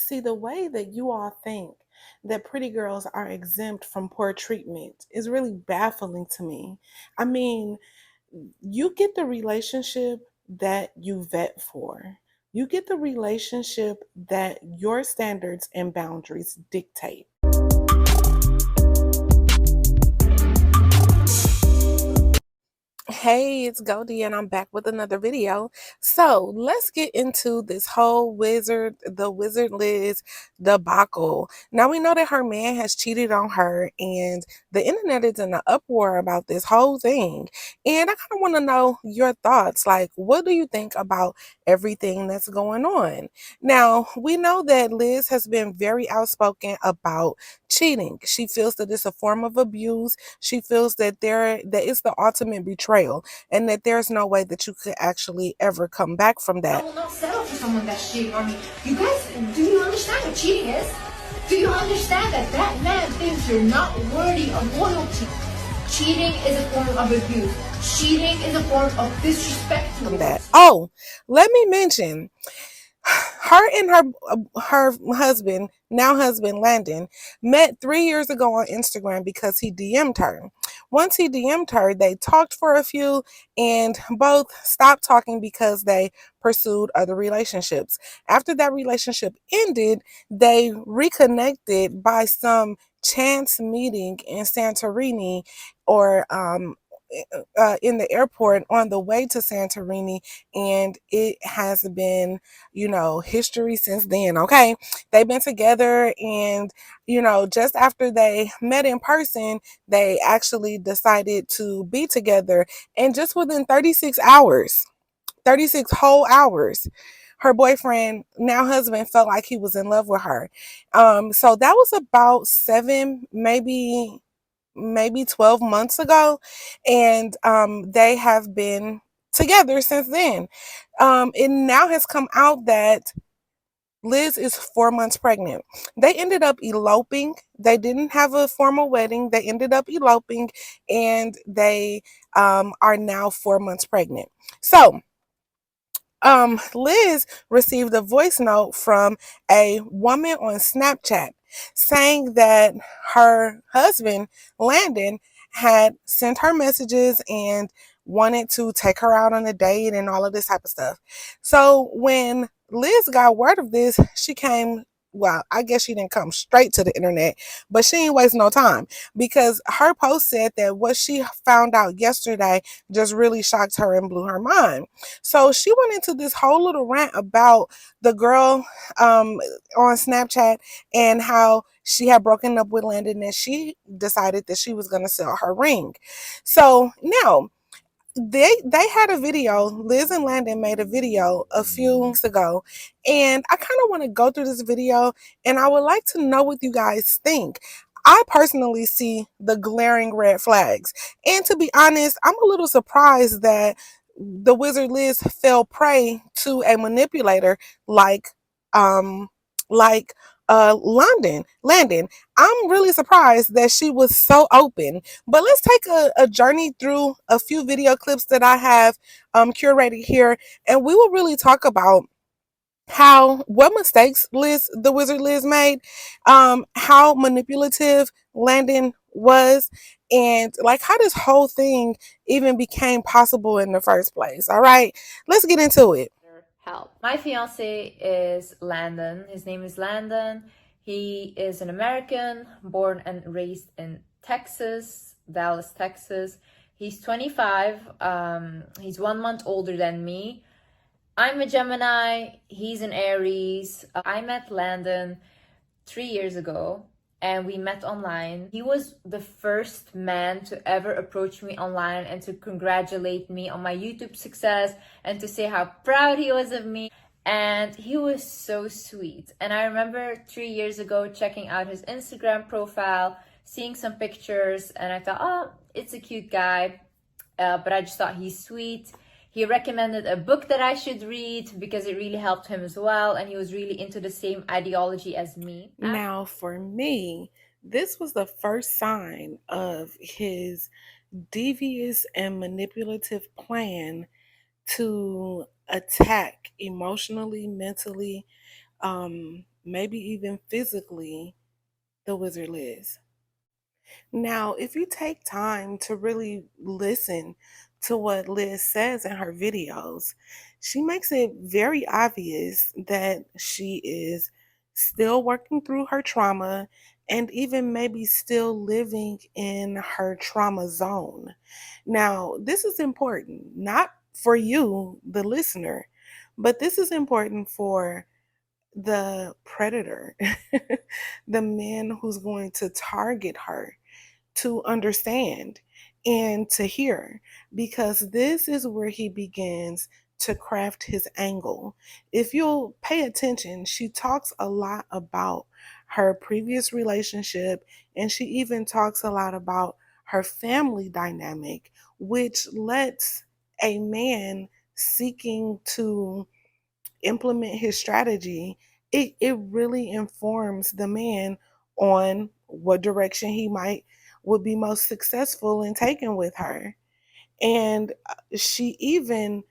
See, the way that you all think that pretty girls are exempt from poor treatment is really baffling to me. I mean, you get the relationship that you vet for. You get the relationship that your standards and boundaries dictate. Hey, it's Goldie, and I'm back with another video. So let's get into this whole the Wizard Liz debacle. Now we know that her man has cheated on her, and the internet is in an uproar about this whole thing. And I kind of want to know your thoughts. Like, what do you think about everything that's going on? Now, we know that Liz has been very outspoken about cheating. She feels that it's a form of abuse. She feels that it's the ultimate betrayal, and that there's no way that you could actually ever come back from I that. will not settle for someone that's cheating on me. You guys, do you understand what cheating is? Do you understand that that man thinks you're not worthy of loyalty? Cheating is a form of abuse. Cheating is a form of disrespect to From that. Oh, let me mention, her and her husband, now husband Landon, met 3 years ago on Instagram because he DM'd her. Once he DM'd her, they talked for a few, and both stopped talking because they pursued other relationships. After that relationship ended, they reconnected by some chance meeting in Santorini, or in the airport on the way to Santorini, and it has been, history since then. Okay, they've been together, and just after they met in person, they actually decided to be together, and just within 36 hours, 36 whole hours, her boyfriend, now husband, felt like he was in love with her. So that was about seven, maybe 12 months ago, and they have been together since then. It now has come out that Liz is 4 months pregnant. They ended up eloping. They didn't have a formal wedding. They ended up eloping, and they are now 4 months pregnant. So Liz received a voice note from a woman on Snapchat saying that her husband, Landon, had sent her messages and wanted to take her out on a date and all of this type of stuff. So when Liz got word of this, she came. Well, I guess she didn't come straight to the internet, but she ain't waste no time, because her post said that what she found out yesterday just really shocked her and blew her mind. So she went into this whole little rant about the girl on Snapchat, and how she had broken up with Landon, and she decided that she was going to sell her ring. So now they had a video. Liz and Landon made a video a few weeks ago, and I kind of want to go through this video, and I would like to know what you guys think. I personally see the glaring red flags, and to be honest, I'm a little surprised that the Wizard Liz fell prey to a manipulator like um like Landon. I'm really surprised that she was so open. But let's take a journey through a few video clips that I have curated here, and we will really talk about what mistakes the Wizard Liz made, how manipulative Landon was, and like how this whole thing even became possible in the first place. All right, let's get into it. help. My fiance is Landon. His name is Landon. He is an American, born and raised in Texas, Dallas, Texas. He's 25. He's 1 month older than me. I'm a Gemini. He's an Aries. I met Landon 3 years ago, and we met online. He was the first man to ever approach me online and to congratulate me on my YouTube success and to say how proud he was of me. And he was so sweet. And I remember 3 years ago checking out his Instagram profile, seeing some pictures, and I thought, oh, it's a cute guy. But I just thought he's sweet. He recommended a book that I should read because it really helped him as well, and he was really into the same ideology as me. Now, for me, this was the first sign of his devious and manipulative plan to attack emotionally, mentally, maybe even physically, the wizard Liz. Now, if you take time to really listen to what Liz says in her videos, she makes it very obvious that she is still working through her trauma and even maybe still living in her trauma zone. Now, this is important, not for you, the listener, but this is important for the predator, the man who's going to target her, to understand and to hear, because this is where he begins to craft his angle. If you'll pay attention, she talks a lot about her previous relationship, and she even talks a lot about her family dynamic, which lets a man seeking to implement his strategy, it really informs the man on what direction he might would be most successful in taking with her. And she even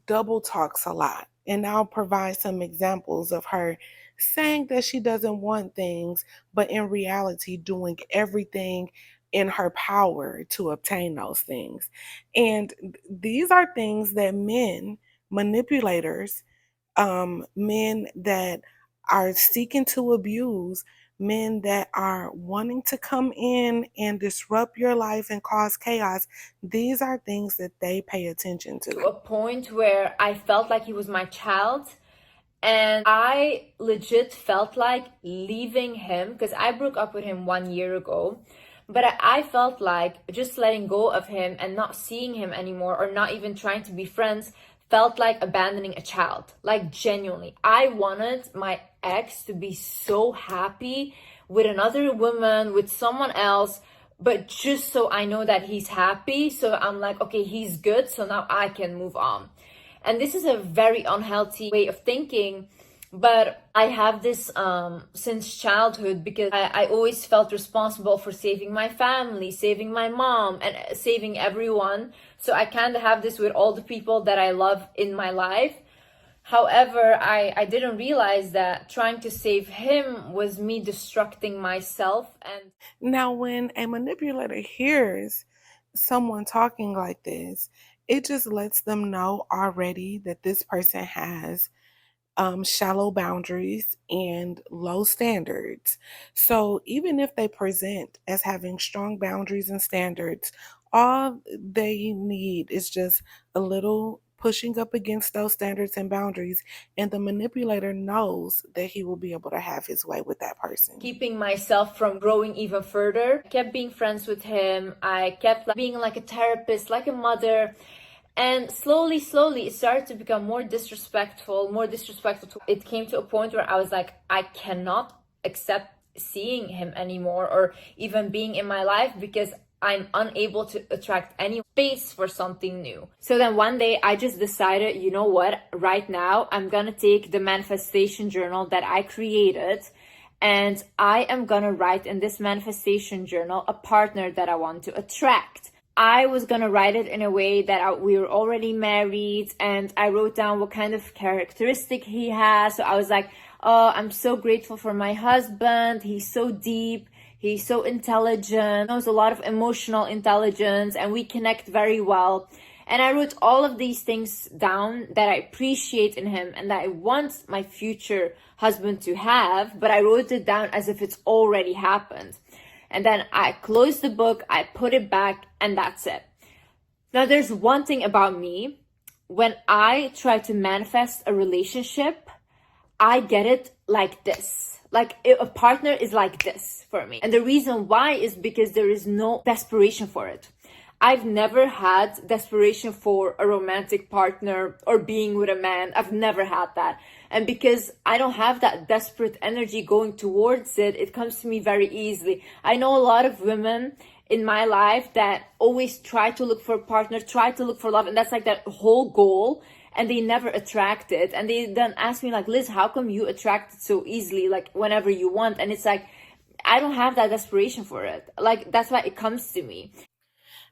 double talks a lot. And I'll provide some examples of her saying that she doesn't want things, but in reality, doing everything in her power to obtain those things. And these are things that men, manipulators, men that are seeking to abuse, men that are wanting to come in and disrupt your life and cause chaos, these are things that they pay attention To to. a point where I felt like he was my child. And I legit felt like leaving him because I broke up with him 1 year ago. But I felt like just letting go of him and not seeing him anymore or not even trying to be friends felt like abandoning a child. Like, genuinely. I wanted my ex to be so happy with another woman, with someone else, but just so I know that he's happy. So I'm like, okay, he's good. So now I can move on. And this is a very unhealthy way of thinking, but I have this since childhood because I always felt responsible for saving my family, saving my mom, and saving everyone. So I kind of have this with all the people that I love in my life. However, I didn't realize that trying to save him was me destructing myself. And Now, when a manipulator hears someone talking like this, it just lets them know already that this person has shallow boundaries and low standards. So even if they present as having strong boundaries and standards, all they need is just a little pushing up against those standards and boundaries, and the manipulator knows that he will be able to have his way with that person. keeping myself from growing even further. I kept being friends with him. I kept being like a therapist, like a mother. And slowly, slowly, it started to become more disrespectful, more disrespectful. It came to a point where I was like, I cannot accept seeing him anymore or even being in my life because I'm unable to attract any space for something new. So then one day I just decided, you know what, right now I'm gonna take the manifestation journal that I created and I am gonna write in this manifestation journal a partner that I want to attract. I was gonna write it in a way that we were already married, and I wrote down what kind of characteristic he has. So I was like, oh, I'm so grateful for my husband. He's so deep. He's so intelligent. Knows a lot of emotional intelligence, and we connect very well. And I wrote all of these things down that I appreciate in him and that I want my future husband to have, but I wrote it down as if it's already happened. And then I closed the book, I put it back, and that's it. Now, there's one thing about me. When I try to manifest a relationship, I get it like this. Like, a partner is like this for me. And the reason why is because there is no desperation for it. I've never had desperation for a romantic partner or being with a man. I've never had that. And because I don't have that desperate energy going towards it, it comes to me very easily. I know a lot of women in my life that always try to look for a partner, try to look for love, and that's like that whole goal, and they never attract it. And they then ask me like, Liz, how come you attract it so easily, like whenever you want? And it's like, I don't have that desperation for it. Like, that's why it comes to me.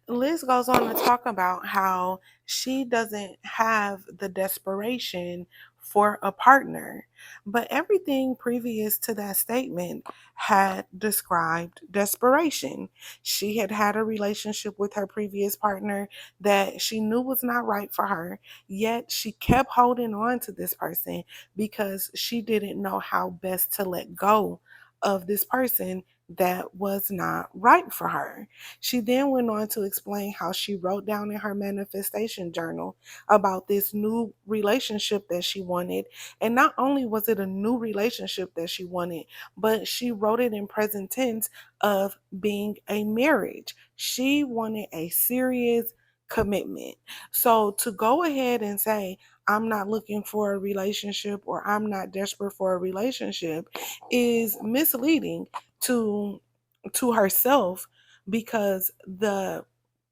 Liz goes on to talk about how she doesn't have the desperation for a partner. But everything previous to that statement had described desperation. She had had a relationship with her previous partner that she knew was not right for her, yet she kept holding on to this person because she didn't know how best to let go of this person that was not right for her. She then went on to explain how she wrote down in her manifestation journal about this new relationship that she wanted. And not only was it a new relationship that she wanted, but she wrote it in present tense of being a marriage. She wanted a serious commitment. So to go ahead and say, I'm not looking for a relationship or I'm not desperate for a relationship is misleading to herself, because the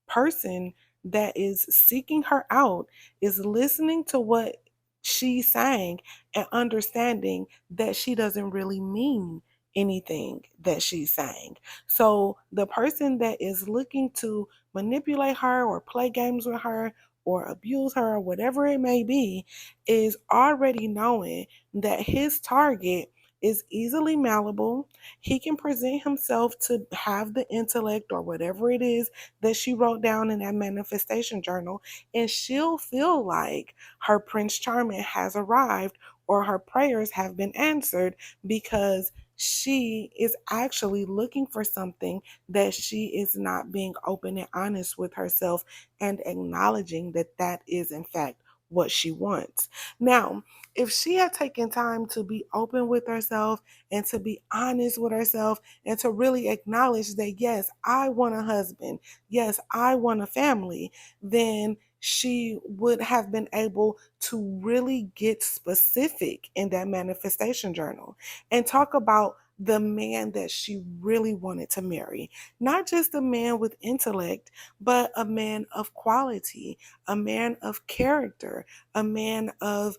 person that is seeking her out is listening to what she's saying and understanding that she doesn't really mean anything that she's saying. So the person that is looking to manipulate her or play games with her or abuse her or whatever it may be is already knowing that his target is easily malleable. He can present himself to have the intellect or whatever it is that she wrote down in that manifestation journal, and she'll feel like her Prince Charming has arrived or her prayers have been answered because she is actually looking for something that she is not being open and honest with herself and acknowledging that that is, in fact, what she wants. Now, if she had taken time to be open with herself and to be honest with herself and to really acknowledge that, yes, I want a husband, yes, I want a family, then she would have been able to really get specific in that manifestation journal and talk about the man that she really wanted to marry. Not just a man with intellect, but a man of quality, a man of character, a man of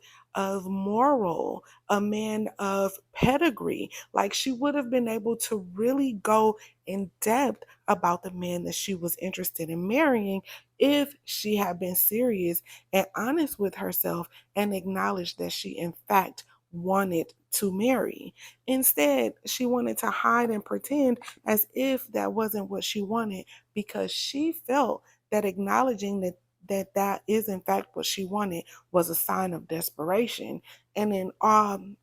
moral, a man of pedigree. Like she would have been able to really go in depth about the man that she was interested in marrying if she had been serious and honest with herself and acknowledged that she, in fact, wanted to marry. Instead, she wanted to hide and pretend as if that wasn't what she wanted because she felt that acknowledging that is in fact what she wanted was a sign of desperation, and in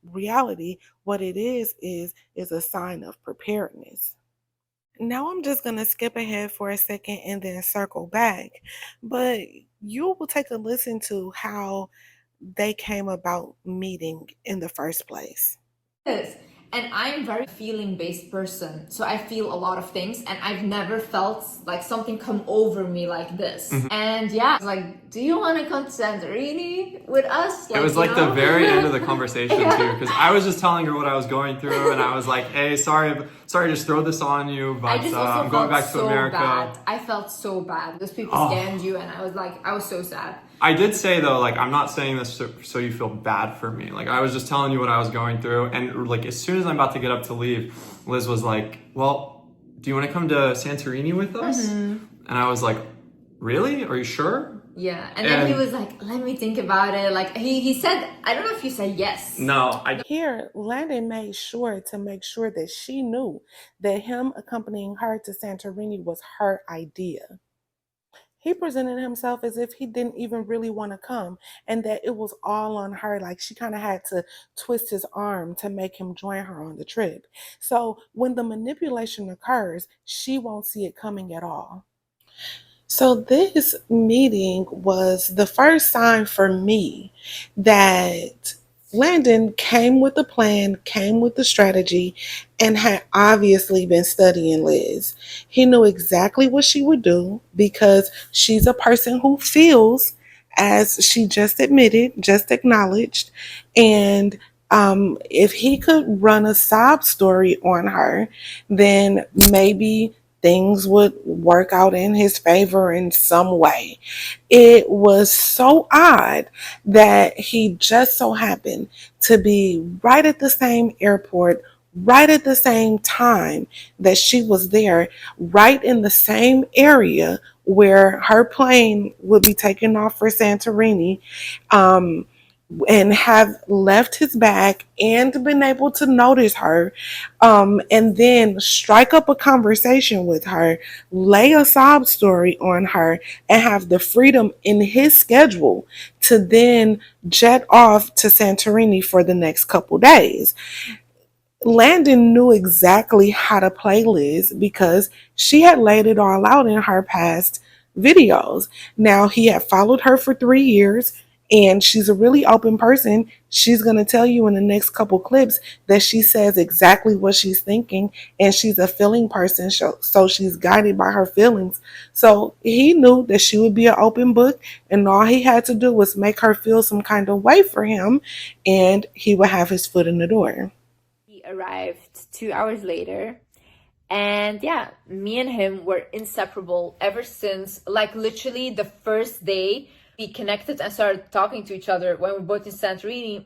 reality what it is a sign of preparedness. Now I'm just going to skip ahead for a second and then circle back, but you will take a listen to how they came about meeting in the first place. Is. And I'm very feeling based person. So I feel a lot of things and I've never felt like something come over me like this. And yeah, like, do you want to come to Santorini with us? It was like the very end of the conversation too, because I was just telling her what I was going through, and I was like, "Hey, sorry to just throw this on you, I but just also I'm going felt back to so America." bad. I felt so bad. Those people scammed you and I was so sad. I did say though, like, I'm not saying this so you feel bad for me. Like, I was just telling you what I was going through, and like as soon as I'm about to get up to leave, Liz was like, "Well, do you want to come to Santorini with us?" And I was like, "Really? Are you sure?" Yeah, and then he was like, "Let me think about it." Like he said, I don't know if he said yes. No, I Here, Landon made sure to make sure that she knew that him accompanying her to Santorini was her idea. He presented himself as if he didn't even really want to come and that it was all on her. Like she kind of had to twist his arm to make him join her on the trip. So when the manipulation occurs, she won't see it coming at all. So this meeting was the first sign for me that Landon came with a plan, came with a strategy, and had obviously been studying Liz. He knew exactly what she would do because she's a person who feels, as she just admitted, just acknowledged. And if he could run a sob story on her, then maybe things would work out in his favor in some way. It was so odd that he just so happened to be right at the same airport, right at the same time that she was there, right in the same area where her plane would be taking off for Santorini. Um, and have left his back and been able to notice her, and then strike up a conversation with her, lay a sob story on her, and have the freedom in his schedule to then jet off to Santorini for the next couple days. Landon knew exactly how to play Liz because she had laid it all out in her past videos. Now, he had followed her for 3 years, and she's a really open person. She's going to tell you in the next couple clips that she says exactly what she's thinking, and she's a feeling person, so she's guided by her feelings. So he knew that she would be an open book, and all he had to do was make her feel some kind of way for him, and he would have his foot in the door. He arrived 2 hours later. And yeah, me and him were inseparable ever since, like literally the first day we connected and started talking to each other when we were both in Santorini.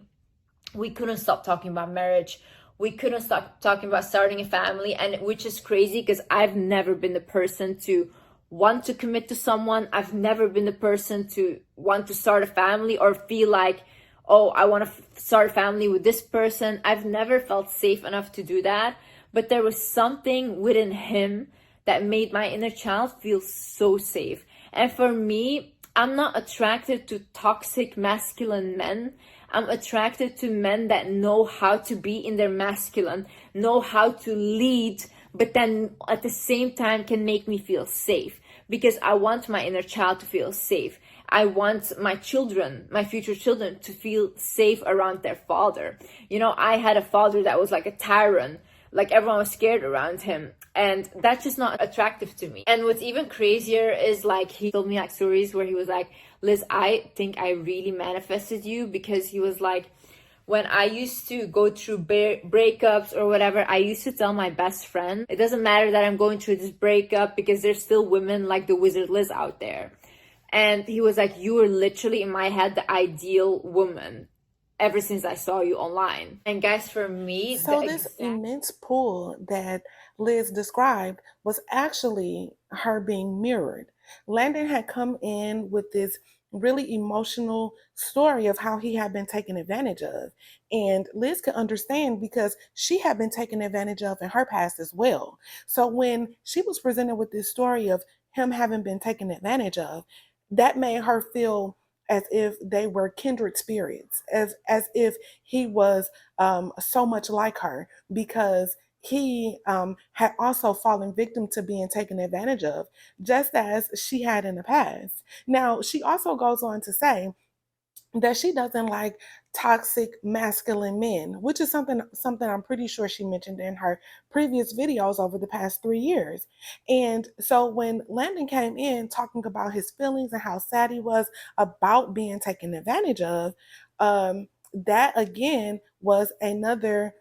We couldn't stop talking about marriage. We couldn't stop talking about starting a family. And which is crazy because I've never been the person to want to commit to someone. I've never been the person to want to start a family or feel like, oh, I want to start a family with this person. I've never felt safe enough to do that. But there was something within him that made my inner child feel so safe. And for me, I'm not attracted to toxic masculine men. I'm attracted to men that know how to be in their masculine, know how to lead, but then at the same time can make me feel safe. Because I want my inner child to feel safe. I want my children, my future children, to feel safe around their father. You know, I had a father that was like a tyrant, like everyone was scared around him, and that's just not attractive to me. And what's even crazier is like he told me like stories where he was like, Liz, I think I really manifested you, because he was like, when I used to go through breakups or whatever, I used to tell my best friend, it doesn't matter that I'm going through this breakup because there's still women like the Wizard Liz out there. And he was like, you were literally in my head the ideal woman ever since I saw you online. And guys, for me, So, this immense pull that Liz described was actually her being mirrored. Landon had come in with this really emotional story of how he had been taken advantage of. And Liz could understand because she had been taken advantage of in her past as well. So, when she was presented with this story of him having been taken advantage of, that made her feel as if they were kindred spirits, as if he was so much like her because he had also fallen victim to being taken advantage of, just as she had in the past. Now, she also goes on to say that she doesn't like toxic masculine men, which is something I'm pretty sure she mentioned in her previous videos over the past 3 years. And so when Landon came in talking about his feelings and how sad he was about being taken advantage of, that again was another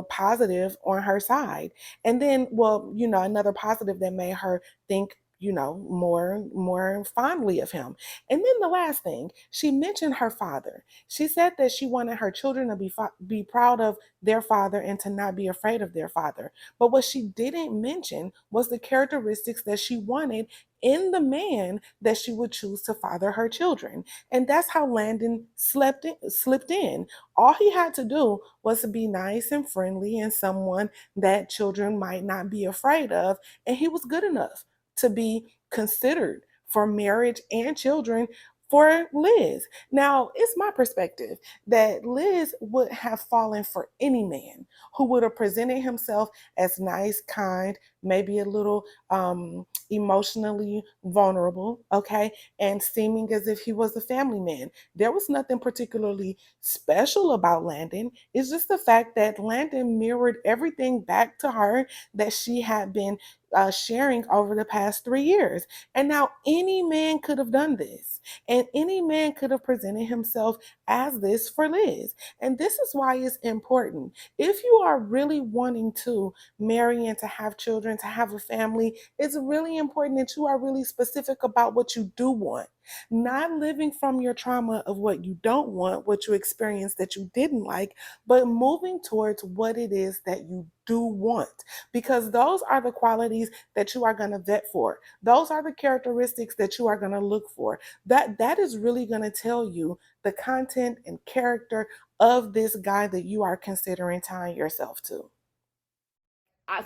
positive on her side. And then, well, another positive that made her think more fondly of him. And then the last thing, she mentioned her father. She said that she wanted her children to be proud of their father and to not be afraid of their father. But what she didn't mention was the characteristics that she wanted in the man that she would choose to father her children. And that's how Landon slipped in. All he had to do was to be nice and friendly and someone that children might not be afraid of. And he was good enough to be considered for marriage and children for Liz. Now, it's my perspective that Liz would have fallen for any man who would have presented himself as nice, kind, maybe a little emotionally vulnerable, okay, and seeming as if he was a family man. There was nothing particularly special about Landon. It's just the fact that Landon mirrored everything back to her that she had been sharing over the past 3 years. And now any man could have done this, and any man could have presented himself as this for Liz. And this is why it's important. If you are really wanting to marry and to have children, to have a family, it's really important that you are really specific about what you do want. Not living from your trauma of what you don't want, what you experienced that you didn't like, but moving towards what it is that you do want. Because those are the qualities that you are going to vet for. Those are the characteristics that you are going to look for. That is really going to tell you the content and character of this guy that you are considering tying yourself to.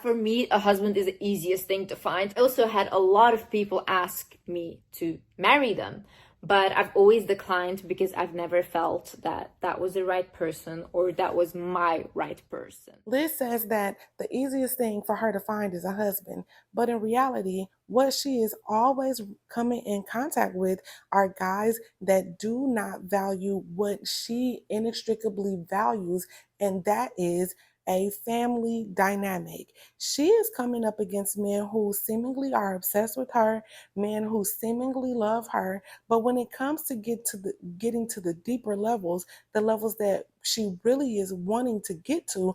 For me, a husband is the easiest thing to find. I also had a lot of people ask me to marry them, but I've always declined because I've never felt that that was the right person or that was my right person. Liz says that the easiest thing for her to find is a husband, but in reality, what she is always coming in contact with are guys that do not value what she inextricably values, and that is a family dynamic. She is coming up against men who seemingly are obsessed with her, men who seemingly love her, but when it comes to getting to the deeper levels, the levels that she really is wanting to get to,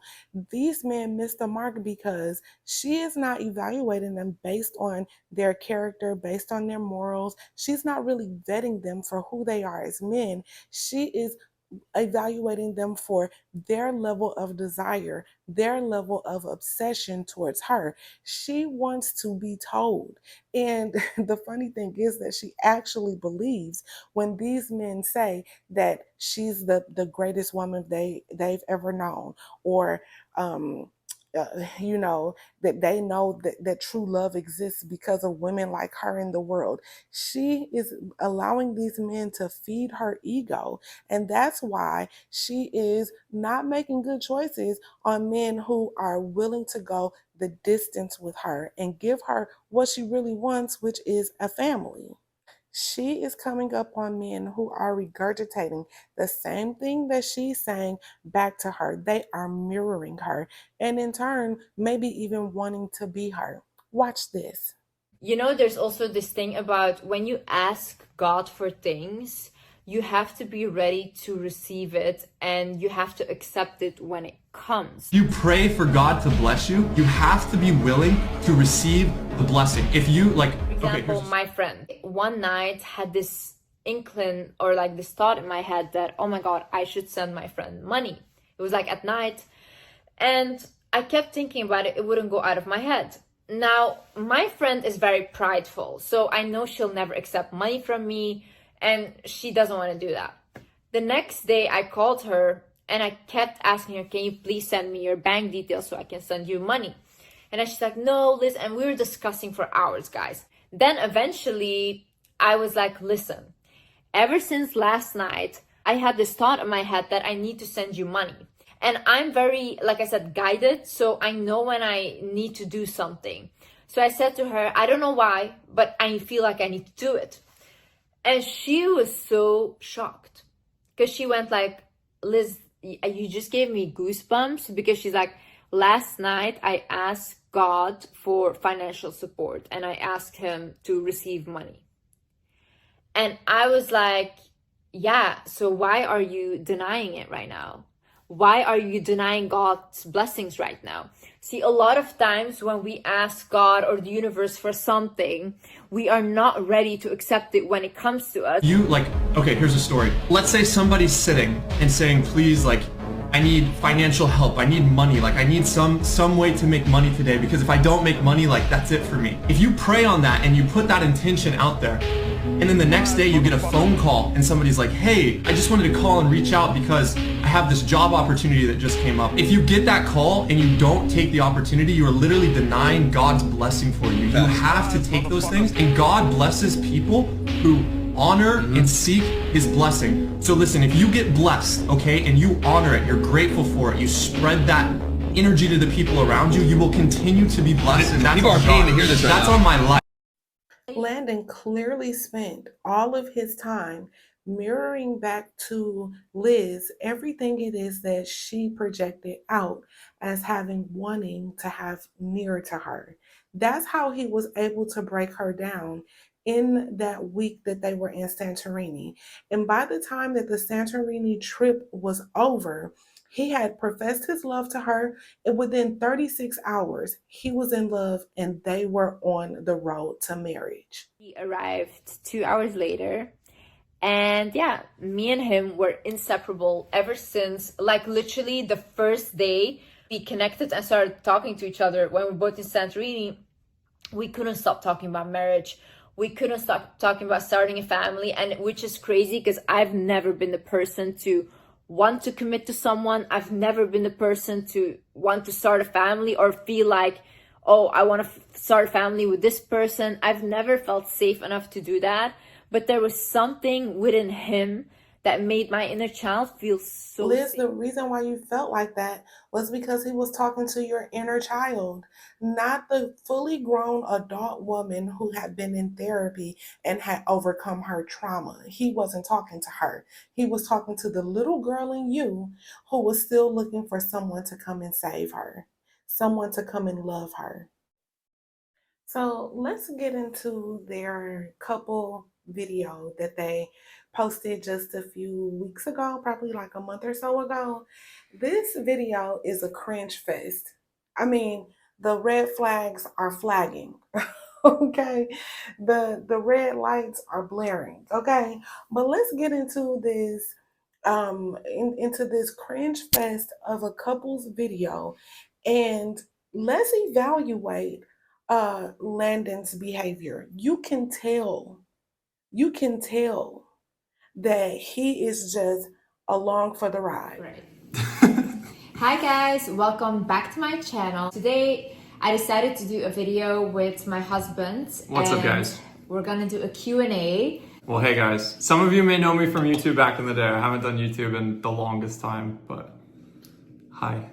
these men miss the mark because she is not evaluating them based on their character, based on their morals. She's not really vetting them for who they are as men. She is evaluating them for their level of desire, their level of obsession towards her. She wants to be told. And the funny thing is that she actually believes when these men say that she's the greatest woman they've ever known, or that they know that true love exists because of women like her in the world. She is allowing these men to feed her ego, and that's why she is not making good choices on men who are willing to go the distance with her and give her what she really wants, which is a family. She is coming up on men who are regurgitating the same thing that she's saying back to her. They are mirroring her, and in turn, maybe even wanting to be her. Watch this. There's also this thing about when you ask God for things, you have to be ready to receive it and you have to accept it when it comes. You pray for God to bless you, you have to be willing to receive the blessing. If you like, For example, my friend one night had this inkling or like this thought in my head that, oh my God, I should send my friend money. It was like at night, and I kept thinking about it. It wouldn't go out of my head. Now, my friend is very prideful, so I know she'll never accept money from me, and she doesn't want to do that. The next day, I called her, and I kept asking her, can you please send me your bank details so I can send you money? And then she's like, no, Liz, and we were discussing for hours, guys. Then eventually, I was like, listen, ever since last night, I had this thought in my head that I need to send you money. And I'm very, like I said, guided, so I know when I need to do something. So I said to her, I don't know why, but I feel like I need to do it. And she was so shocked because she went like, Liz, you just gave me goosebumps, because she's like, last night I asked God for financial support and I asked him to receive money. And I was like, yeah, so why are you denying it right now? Why are you denying God's blessings right now? See, a lot of times when we ask God or the universe for something, we are not ready to accept it when it comes to us. Okay, here's a story. Let's say somebody's sitting and saying, please, I need financial help. I need money. I need some way to make money today, because if I don't make money, that's it for me. If you pray on that and you put that intention out there, and then the next day you get a phone call and somebody's like, hey, I just wanted to call and reach out because I have this job opportunity that just came up. If you get that call and you don't take the opportunity, you are literally denying God's blessing for you. You have to take those things, and God blesses people who honor and seek his blessing. So listen, if you get blessed, okay, and you honor it, you're grateful for it, you spread that energy to the people around you, you will continue to be blessed. And people are paying to hear this right That's now. on my life. Landon clearly spent all of his time mirroring back to Liz everything it is that she projected out as wanting to have near to her. That's how he was able to break her down in that week that they were in Santorini. And by the time that the Santorini trip was over, he had professed his love to her, and within 36 hours, he was in love and they were on the road to marriage. He arrived 2 hours later. And yeah, me and him were inseparable ever since, like literally the first day we connected and started talking to each other when we were both in Santorini. We couldn't stop talking about marriage. We couldn't stop talking about starting a family, and which is crazy because I've never been the person to want to commit to someone. I've never been the person to want to start a family or feel like, oh, I want to start a family with this person. I've never felt safe enough to do that. But there was something within him that made my inner child feel so Liz, safe. the reason why you felt like that was because he was talking to your inner child, not the fully grown adult woman who had been in therapy and had overcome her trauma. He wasn't talking to her. He was talking to the little girl in you who was still looking for someone to come and save her, someone to come and love her. So let's get into their couple video that they posted just a few weeks ago, probably like a month or so ago. This video is a cringe fest. I mean, the red flags are flagging. Okay. The red lights are blaring. Okay. But let's get into this into this cringe fest of a couple's video, and let's evaluate Landon's behavior. You can tell that he is just along for the ride. Right. Hi guys, welcome back to my channel. Today I decided to do a video with my husband. What's up, guys? We're gonna do a Q&A. Well, hey guys. Some of you may know me from YouTube back in the day. I haven't done YouTube in the longest time, but hi.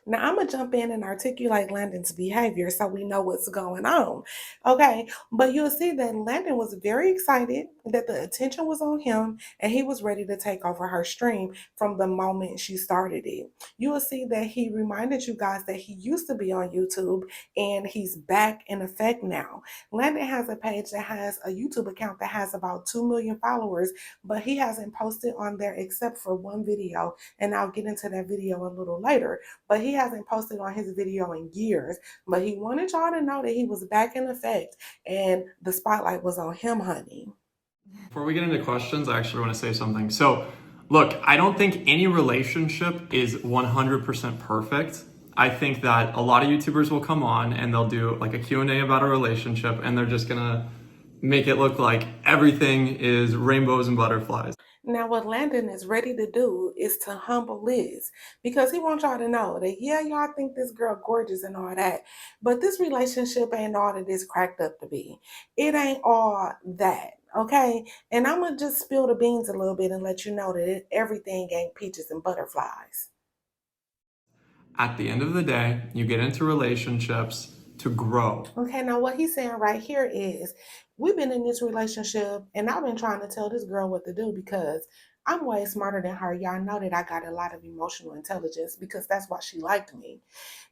Now I'm gonna jump in and articulate Landon's behavior so we know what's going on. Okay, but you'll see that Landon was very excited that the attention was on him and he was ready to take over her stream from the moment she started it. You will see that he reminded you guys that he used to be on YouTube and he's back in effect now. Landon has a page that has a YouTube account that has about 2 million followers, but he hasn't posted on there except for one video, and I'll get into that video a little later. But he hasn't posted on his video in years. But he wanted y'all to know that he was back in effect and the spotlight was on him, honey. Before we get into questions, I actually want to say something. So, look, I don't think any relationship is 100% perfect. I think that a lot of YouTubers will come on and they'll do like a Q&A about a relationship and they're just going to make it look like everything is rainbows and butterflies. Now, what Landon is ready to do is to humble Liz because he wants y'all to know that, yeah, y'all think this girl gorgeous and all that, but this relationship ain't all that it's cracked up to be. It ain't all that, okay? And I'm going to just spill the beans a little bit and let you know that everything ain't peaches and butterflies. At the end of the day, you get into relationships to grow. Okay, now what he's saying right here is we've been in this relationship and I've been trying to tell this girl what to do because I'm way smarter than her. Y'all know that I got a lot of emotional intelligence because that's why she liked me.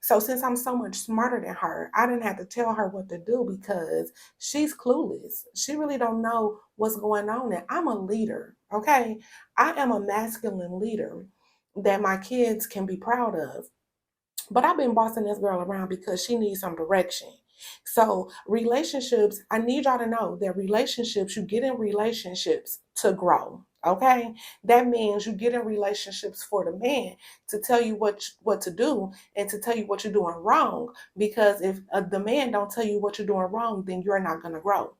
So since I'm so much smarter than her, I didn't have to tell her what to do because she's clueless. She really don't know what's going on. And I'm a leader, okay? I am a masculine leader that my kids can be proud of. But I've been bossing this girl around because she needs some direction. So, relationships, I need y'all to know that relationships, you get in relationships to grow. Okay, that means you get in relationships for the man to tell you what to do and to tell you what you're doing wrong. Because if the man don't tell you what you're doing wrong, then you're not gonna grow.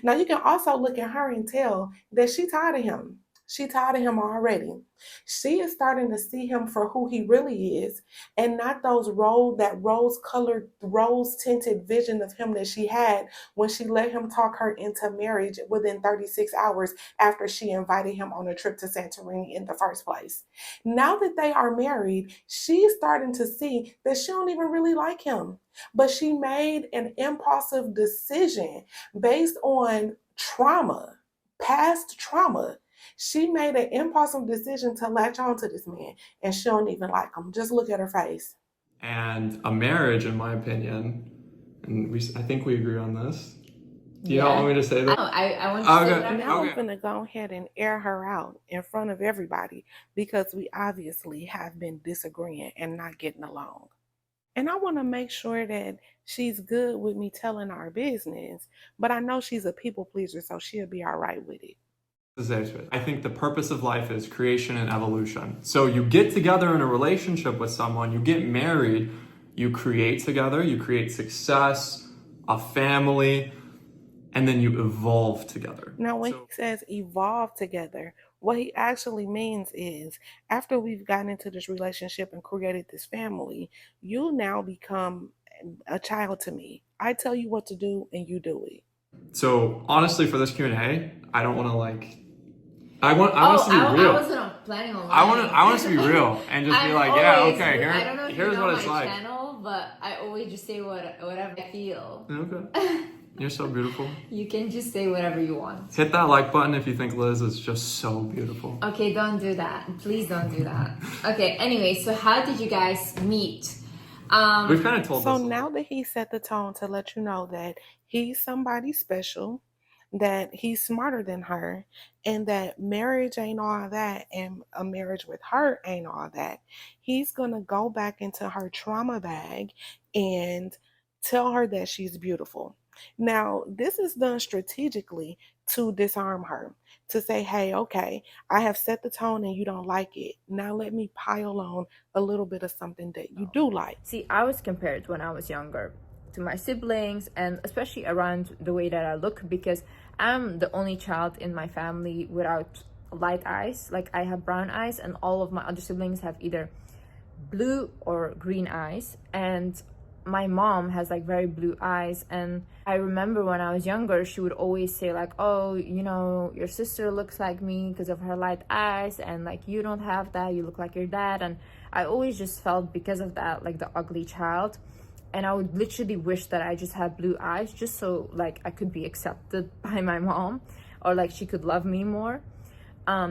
Now you can also look at her and tell that she tired of him. She tired of him already. She is starting to see him for who he really is and not that rose colored, rose tinted vision of him that she had when she let him talk her into marriage within 36 hours after she invited him on a trip to Santorini in the first place. Now that they are married, she's starting to see that she don't even really like him. But she made an impulsive decision based on trauma, past trauma. She made an impulsive decision to latch on to this man, and she don't even like him. Just look at her face. And a marriage, in my opinion, and I think we agree on this. Do you not want me to say that? Oh, I want to say that. Now I'm gonna go ahead and air her out in front of everybody because we obviously have been disagreeing and not getting along. And I want to make sure that she's good with me telling our business, but I know she's a people pleaser, so she'll be all right with it. I think the purpose of life is creation and evolution. So you get together in a relationship with someone, you get married, you create together, you create success, a family, and then you evolve together. Now, when he says evolve together, what he actually means is after we've gotten into this relationship and created this family, you now become a child to me. I tell you what to do and you do it. So honestly, for this Q&A, I don't want to like, I want us to be real. I wasn't planning on. I want us to be real and just be like, yeah, okay, I don't know if here's you know what it's my like. channel, but I always just say whatever I feel. Okay. You're so beautiful. You can just say whatever you want. Hit that like button if you think Liz is just so beautiful. Okay, don't do that. Please don't do that. Okay, anyway, so how did you guys meet? We've kind of told So this. now that he set the tone to let you know that he's somebody special, that he's smarter than her, and that marriage ain't all that, and a marriage with her ain't all that, he's gonna go back into her trauma bag and tell her that she's beautiful. Now, this is done strategically to disarm her, to say, hey, okay, I have set the tone and you don't like it. Now let me pile on a little bit of something that you do like. See, I was compared when I was younger to my siblings, and especially around the way that I look, because I'm the only child in my family without light eyes. Like, I have brown eyes, and all of my other siblings have either blue or green eyes, and my mom has like very blue eyes. And I remember when I was younger, she would always say like, oh, you know, your sister looks like me because of her light eyes, and like, you don't have that, you look like your dad. And I always just felt, because of that, like the ugly child. And I would literally wish that I just had blue eyes, just so like I could be accepted by my mom, or like she could love me more.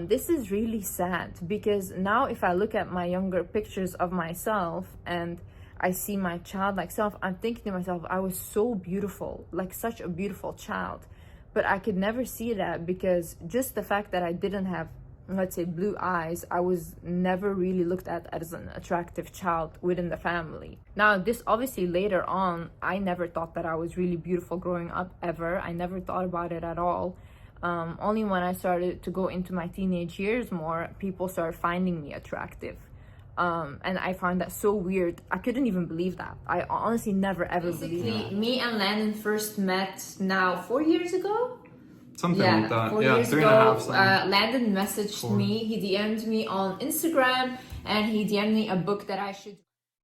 This is really sad, because now if I look at my younger pictures of myself and I see my childlike self, I'm thinking to myself, I was so beautiful, like such a beautiful child. But I could never see that, because just the fact that I didn't have, let's say, blue eyes, I was never really looked at as an attractive child within the family. Now, this obviously later on, I never thought that I was really beautiful growing up, ever. I never thought about it at all. Only when I started to go into my teenage years more, people started finding me attractive. And I found that so weird. I couldn't even believe that. I honestly never ever believed that. Me and Landon first met now 4 years ago. Something like that. 4 Yeah, years 3.5. ago, Landon messaged me. He DM'd me on Instagram, and he DM'd me a book that I should.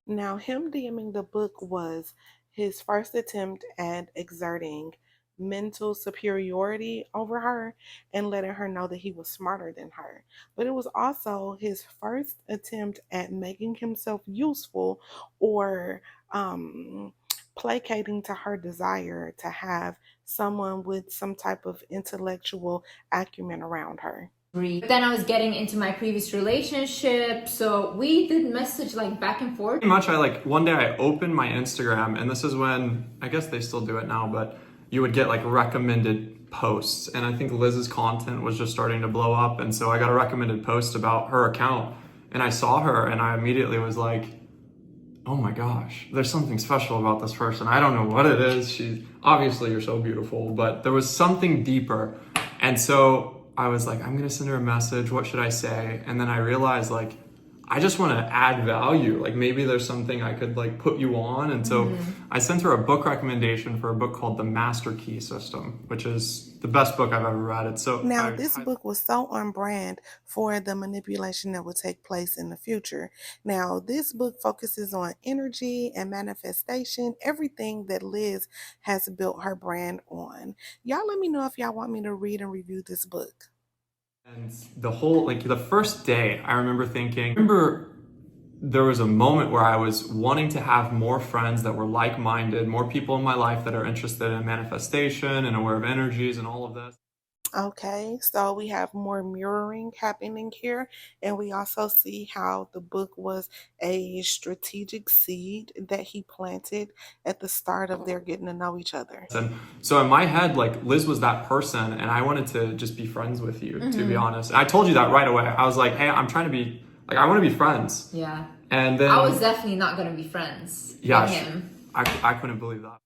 Now, him DMing the book was his first attempt at exerting mental superiority over her and letting her know that he was smarter than her. But it was also his first attempt at making himself useful, or placating to her desire to have someone with some type of intellectual acumen around her. But then I was getting into my previous relationship, so we did message like back and forth. Pretty much, I like one day I opened my Instagram, and this is when, I guess they still do it now, but you would get like recommended posts, and I think Liz's content was just starting to blow up, and so I got a recommended post about her account, and I saw her, and I immediately was like, oh my gosh, there's something special about this person. I don't know what it is. She's obviously, you're so beautiful, but there was something deeper. And so I was like, I'm gonna send her a message. What should I say? And then I realized, like, I just want to add value. Like, maybe there's something I could like put you on. And so I sent her a book recommendation for a book called The Master Key System, which is the best book I've ever read. It's so now this book was so on brand for the manipulation that would take place in the future. Now, this book focuses on energy and manifestation, everything that Liz has built her brand on. Y'all let me know if y'all want me to read and review this book. And the whole, like the first day, I remember there was a moment where I was wanting to have more friends that were like-minded, more people in my life that are interested in manifestation and aware of energies and all of this. Okay, so we have more mirroring happening here, and we also see how the book was a strategic seed that he planted at the start of their getting to know each other. And so in my head, like, Liz was that person, and I wanted to just be friends with you, to be honest. And I told you that right away. I was like, hey, I'm trying to be, like, I want to be friends. Yeah. And then I was definitely not going to be friends with him. I couldn't believe that.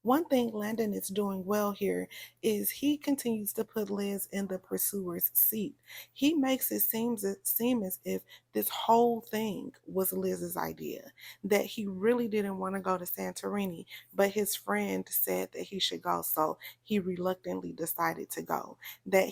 One thing Landon is doing well here is he continues to put Liz in the pursuer's seat. He makes it seem as if this whole thing was Liz's idea, that he really didn't want to go to Santorini, but his friend said that he should go, so he reluctantly decided to go. That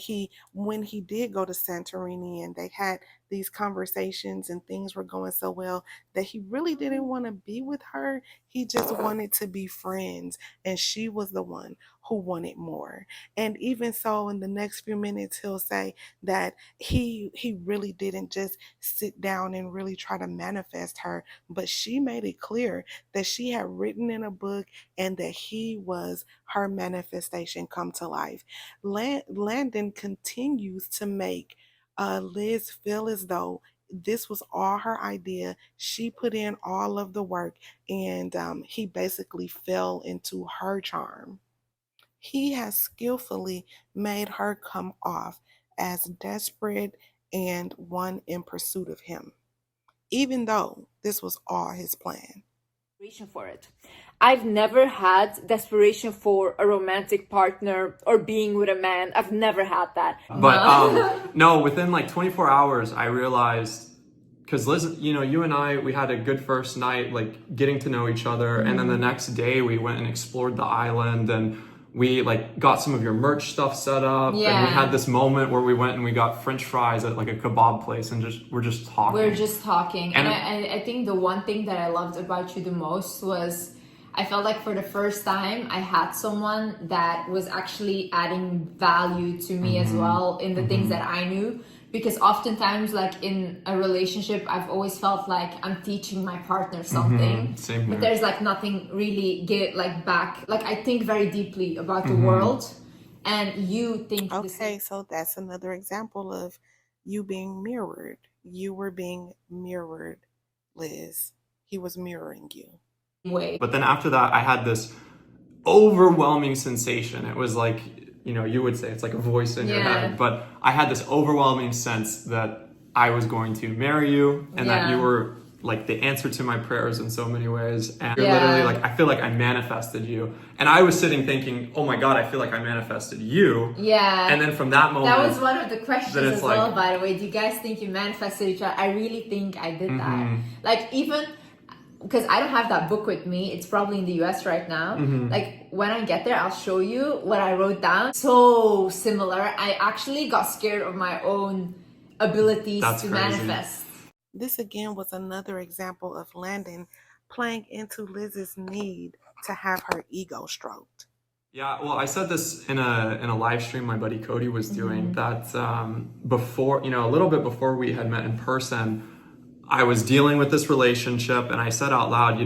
when he did go to Santorini and they had these conversations and things were going so well, that he really didn't want to be with her. He just wanted to be friends, and she was the one who wanted more. And even so, in the next few minutes, he'll say that he really didn't just sit down and really try to manifest her, but she made it clear that she had written in a book and that he was her manifestation come to life. Landon continues to make Liz feel as though this was all her idea. She put in all of the work, and he basically fell into her charm. He has skillfully made her come off as desperate and one in pursuit of him, even though this was all his plan. For it. I've never had desperation for a romantic partner or being with a man. I've never had that. But no, within like 24 hours, I realized, because Liz, you and I, we had a good first night, like getting to know each other. And then the next day we went and explored the island, and we like got some of your merch stuff set up. And we had this moment where we went and we got French fries at like a kebab place, and we're just talking. We're just talking. And I think the one thing that I loved about you the most was I felt like for the first time I had someone that was actually adding value to me as well in the things that I knew. Because oftentimes, like in a relationship, I've always felt like I'm teaching my partner something, Same here. but there's like nothing really back. Like I think very deeply about the world, and you think the same. Okay, so that's another example of you being mirrored. You were being mirrored, Liz. He was mirroring you. Way. But then after that, I had this overwhelming sensation. It was like, you would say it's like a voice in your head, but I had this overwhelming sense that I was going to marry you, and that you were like the answer to my prayers in so many ways. And you're literally like, I feel like I manifested you. And I was sitting thinking, oh my God, I feel like I manifested you. Yeah. And then from that moment, that was one of the questions as like, well, by the way. Do you guys think you manifested each other? I really think I did that. Like even because I don't have that book with me, it's probably in the US right now. Like when I get there, I'll show you what I wrote down. So similar. I actually got scared of my own abilities to manifest. This again was another example of Landon playing into Liz's need to have her ego stroked. Yeah, well, I said this in a live stream my buddy Cody was doing, that before, a little bit before we had met in person, I was dealing with this relationship, and I said out loud,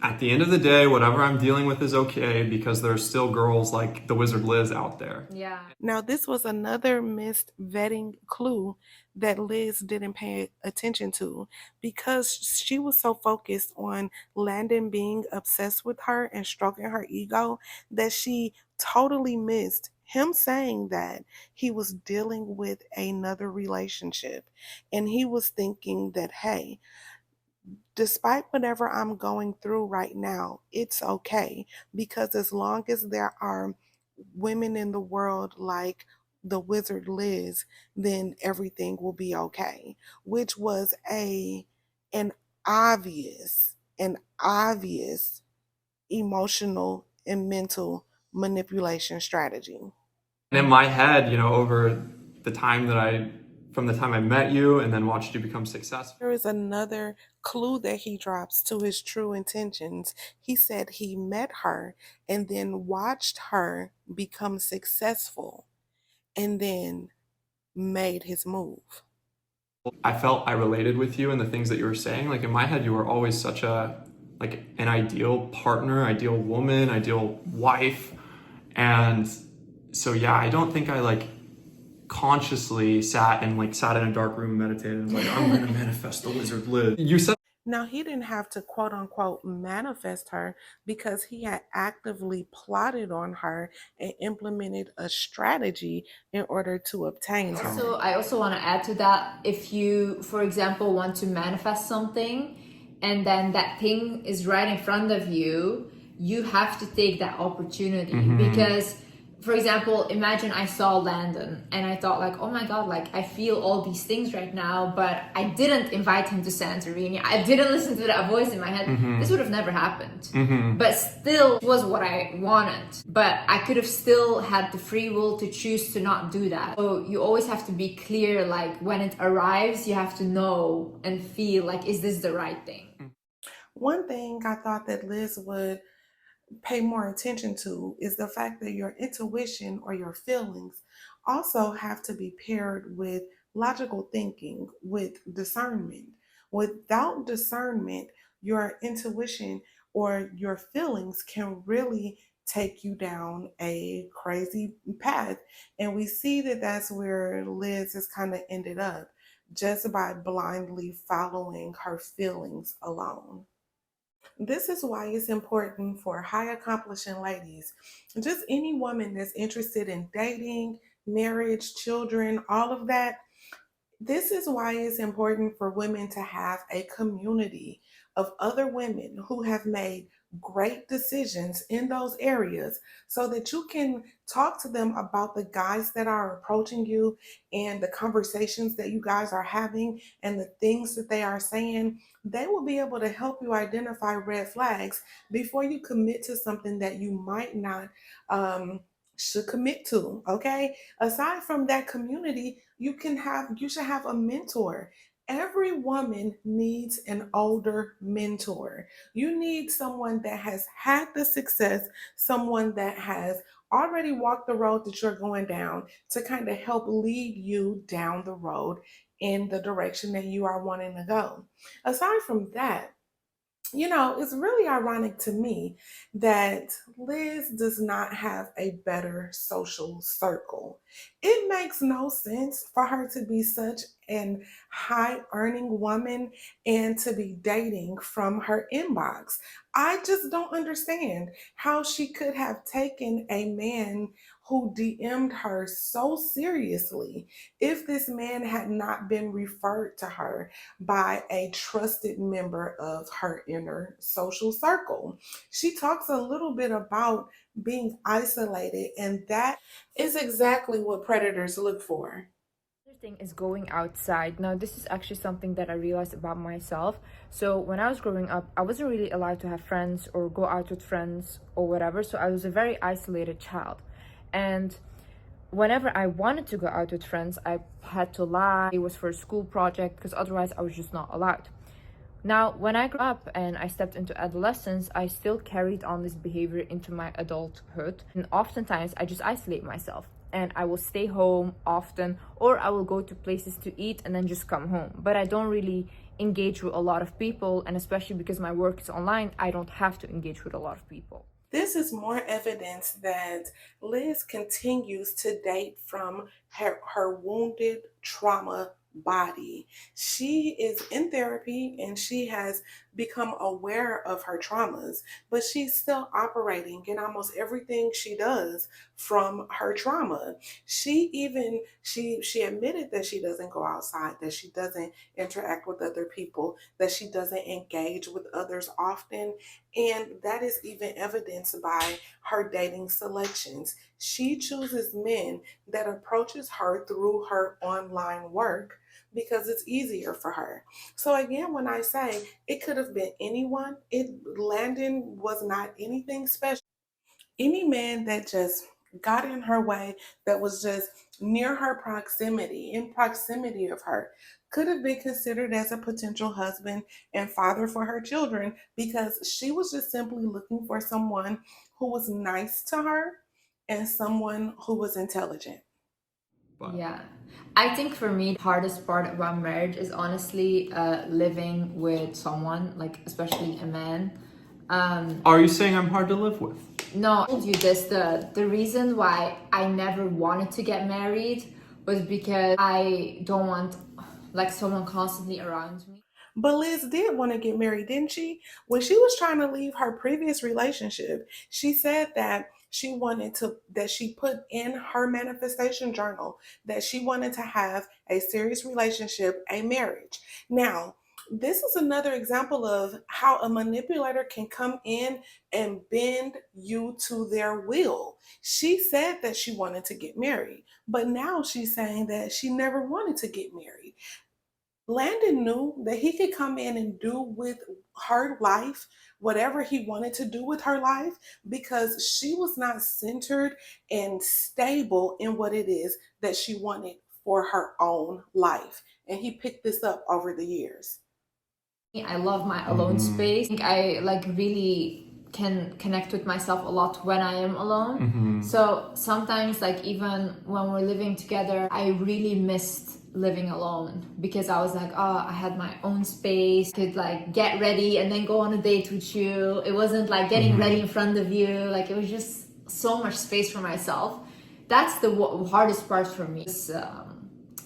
at the end of the day, whatever I'm dealing with is okay, because there's still girls like the Wizard Liz out there. Yeah. Now, this was another missed vetting clue that Liz didn't pay attention to, because she was so focused on Landon being obsessed with her and stroking her ego that she totally missed him saying that he was dealing with another relationship. And he was thinking that, hey, despite whatever I'm going through right now, it's okay, because as long as there are women in the world like the Wizard Liz, then everything will be okay, which was an obvious emotional and mental manipulation strategy. And in my head, over the time from the time I met you and then watched you become successful. There is another clue that he drops to his true intentions. He said he met her and then watched her become successful and then made his move. I felt I related with you and the things that you were saying. Like in my head, you were always such an ideal partner, ideal woman, ideal wife. And so, yeah, I don't think I consciously sat in a dark room and meditated and I'm going to manifest the Wizard Liz. You said. Now, he didn't have to quote unquote manifest her, because he had actively plotted on her and implemented a strategy in order to obtain her. So I also want to add to that, if you, for example, want to manifest something and then that thing is right in front of you, you have to take that opportunity. Mm-hmm. Because, for example, imagine I saw Landon and I thought like, oh my god, like I feel all these things right now, but I didn't invite him to Santorini, I didn't listen to that voice in my head. Mm-hmm. This would have never happened. Mm-hmm. But still, it was what I wanted, but I could have still had the free will to choose to not do that. So you always have to be clear, like when it arrives, you have to know and feel like, is this the right thing? One thing I thought that Liz would pay more attention to is the fact that your intuition or your feelings also have to be paired with logical thinking, with discernment. Without discernment, your intuition or your feelings can really take you down a crazy path. And we see that that's where Liz has kind of ended up, just by blindly following her feelings alone. This is why it's important for high accomplishing ladies, just any woman that's interested in dating, marriage, children, all of that. This is why it's important for women to have a community of other women who have made great decisions in those areas so that you can talk to them about the guys that are approaching you and the conversations that you guys are having and the things that they are saying. They will be able to help you identify red flags before you commit to something that you might not should commit to. Okay, aside from that community, you should have a mentor. Every woman needs an older mentor. You need someone that has had the success, someone that has already walked the road that you're going down, to kind of help lead you down the road in the direction that you are wanting to go. Aside from that, it's really ironic to me that Liz does not have a better social circle. It makes no sense for her to be such an high earning woman and to be dating from her inbox. I just don't understand how she could have taken a man who DM'd her so seriously if this man had not been referred to her by a trusted member of her inner social circle. She talks a little bit about being isolated, and that is exactly what predators look for. Another thing is going outside. Now, this is actually something that I realized about myself. So, when I was growing up, I wasn't really allowed to have friends or go out with friends or whatever. So, I was a very isolated child. And whenever I wanted to go out with friends, I had to lie. It was for a school project because otherwise I was just not allowed. Now, when I grew up and I stepped into adolescence, I still carried on this behavior into my adulthood. And oftentimes, I just isolate myself and I will stay home often, or I will go to places to eat and then just come home. But I don't really engage with a lot of people, and especially because my work is online, I don't have to engage with a lot of people. This is more evidence that Liz continues to date from her wounded trauma body. She is in therapy and she has become aware of her traumas, but she's still operating in almost everything she does from her trauma. She admitted that she doesn't go outside, that she doesn't interact with other people, that she doesn't engage with others often, and that is even evidenced by her dating selections. She chooses men that approaches her through her online work because it's easier for her. So again, when I say it could have been anyone, it Landon was not anything special. Any man that just got in her way, that was just near her proximity, in proximity of her, could have been considered as a potential husband and father for her children, because she was just simply looking for someone who was nice to her and someone who was intelligent. But Yeah. I think for me, the hardest part about marriage is honestly living with someone, like especially a man. are you saying I'm hard to live with? No, I told you this. The reason why I never wanted to get married was because I don't want like someone constantly around me. But Liz did want to get married, didn't she? When she was trying to leave her previous relationship, she said that that she put in her manifestation journal that she wanted to have a serious relationship, a marriage. Now, This is another example of how a manipulator can come in and bend you to their will. She said that she wanted to get married, but now she's saying that she never wanted to get married. Landon knew that he could come in and do with her life whatever he wanted to do with her life because she was not centered and stable in what it is that she wanted for her own life. And he picked this up over the years. I love my alone space. I like really can connect with myself a lot when I am alone. So sometimes, like, even when we're living together, I really missed living alone because I was like, oh, I had my own space, could like get ready and then go on a date with you. It wasn't like getting ready in front of you, like it was just so much space for myself. That's the hardest part for me, is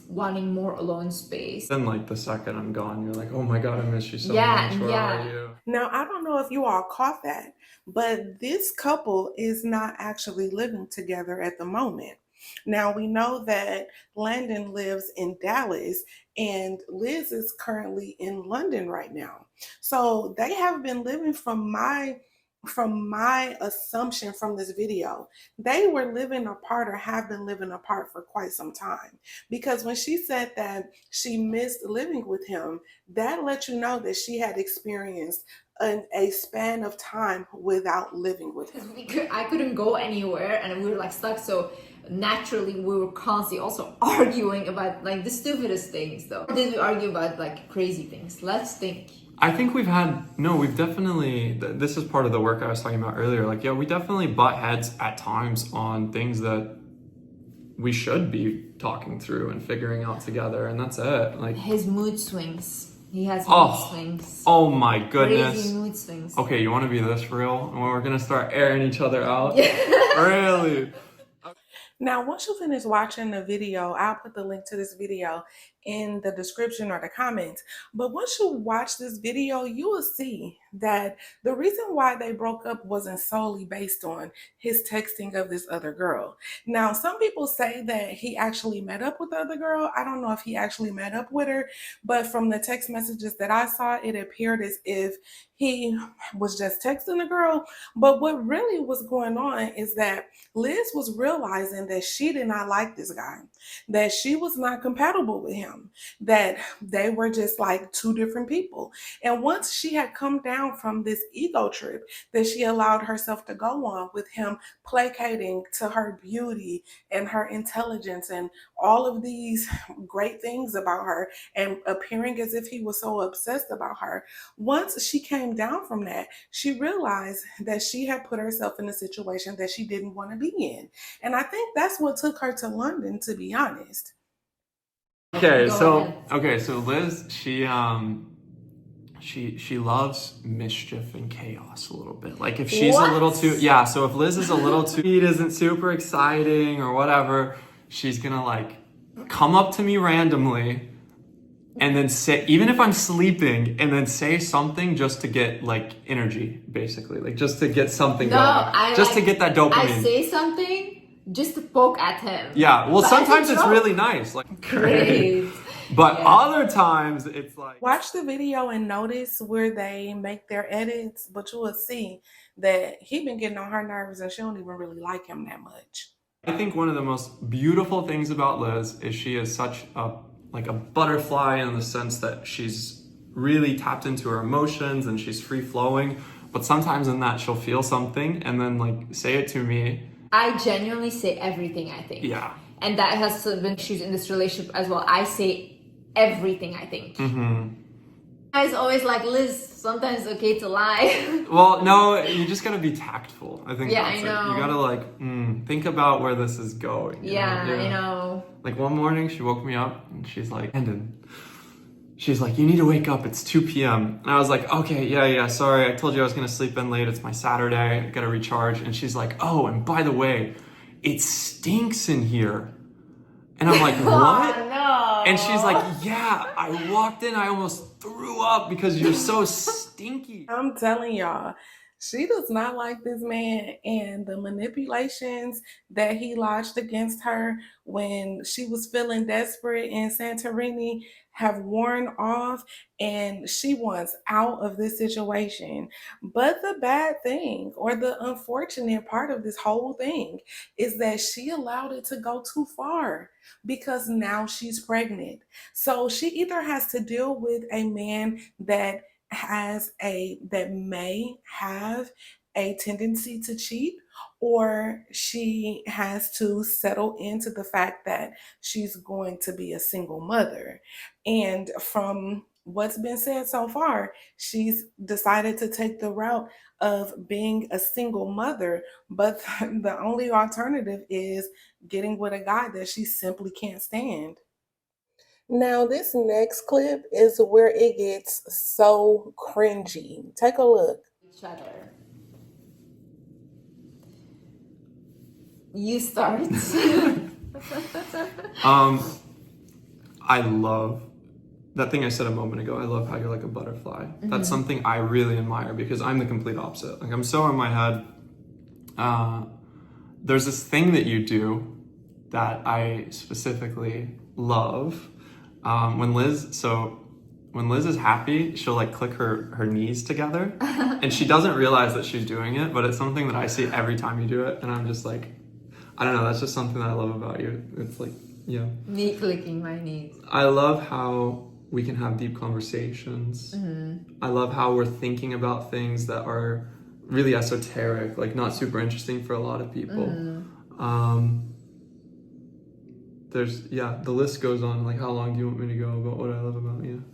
wanting more alone space. Then like the second I'm gone, you're like, oh my god, I miss you so Yeah, much. Where yeah. are you? Now, I don't know if you all caught that, but this couple is not actually living together at the moment. Now, we know that Landon lives in Dallas and Liz is currently in London right now. So they have been living from my assumption from this video, they were living apart or have been living apart for quite some time. Because when she said that she missed living with him, that let you know that she had experienced a span of time without living with him. I couldn't go anywhere and we were like stuck, so naturally we were constantly also arguing about like the stupidest things. Though did we argue about like crazy things? Let's think. I think we've definitely, this is part of the work I was talking about earlier. Like, yeah, we definitely butt heads at times on things that we should be talking through and figuring out together. And that's it. Like his mood swings. He has mood swings. Oh my goodness. Crazy mood swings. Okay, you want to be this real? And we're going to start airing each other out? Really? Now, once you finish watching the video, I'll put the link to this video in the description or the comments. But once you watch this video, you will see that the reason why they broke up wasn't solely based on his texting of this other girl. Now, some people say that he actually met up with the other girl. I don't know if he actually met up with her, but from the text messages that I saw, it appeared as if he was just texting the girl. But what really was going on is that Liz was realizing that she did not like this guy, that she was not compatible with him, that they were just like two different people. And once she had come down from this ego trip that she allowed herself to go on with him placating to her beauty and her intelligence and all of these great things about her and appearing as if he was so obsessed about her, once she came down from that, she realized that she had put herself in a situation that she didn't want to be in. And I think that's what took her to London, to be honest. Okay, so Liz, she loves mischief and chaos a little bit. Like if she's a little too, so if Liz is a little too, it isn't super exciting or whatever, she's gonna like come up to me randomly and then say, even if I'm sleeping, and then say something just to get like energy, basically, like just to get something going, to get that dopamine. I say something just to poke at him. Yeah, well, but sometimes it's really nice, like great. But other times it's like, watch the video and notice where they make their edits, but you will see that he been getting on her nerves and she don't even really like him that much. I think one of the most beautiful things about Liz is she is such a butterfly in the sense that she's really tapped into her emotions and she's free flowing. But sometimes in that she'll feel something and then like say it to me. I genuinely say everything I think. Yeah. And that has been issues in this relationship as well. I say everything I think. Guys always like, Liz, sometimes it's okay to lie. Well, no, you just gotta be tactful. I think that's I know. You gotta like think about where this is going. Yeah, I know. Like one morning she woke me up and she's like, you need to wake up, it's 2 p.m. And I was like, okay, yeah, sorry, I told you I was gonna sleep in late, it's my Saturday, I gotta recharge. And she's like, oh, and by the way, it stinks in here. And I'm like, what? Oh, no. And she's like, yeah, I walked in, I almost threw up because you're so stinky. I'm telling y'all, She does not like this man, and the manipulations that he lodged against her when she was feeling desperate in Santorini have worn off, and she wants out of this situation. But the bad thing, or the unfortunate part of this whole thing, is that she allowed it to go too far because now she's pregnant. So she either has to deal with a man that may have a tendency to cheat, or she has to settle into the fact that she's going to be a single mother. And from what's been said so far, she's decided to take the route of being a single mother, but the only alternative is getting with a guy that she simply can't stand. Now, this next clip is where it gets so cringy. Take a look. Each other. You start. I love that thing I said a moment ago. I love how you're like a butterfly. That's something I really admire because I'm the complete opposite. Like I'm so in my head. There's this thing that you do that I specifically love. When Liz is happy, she'll like click her knees together, and she doesn't realize that she's doing it, but it's something that I see every time you do it, and I'm just like, I don't know, that's just something that I love about you. It's like, yeah. Me clicking my knees. I love how we can have deep conversations. I love how we're thinking about things that are really esoteric, like not super interesting for a lot of people. The list goes on. Like, how long do you want me to go about what I love about you?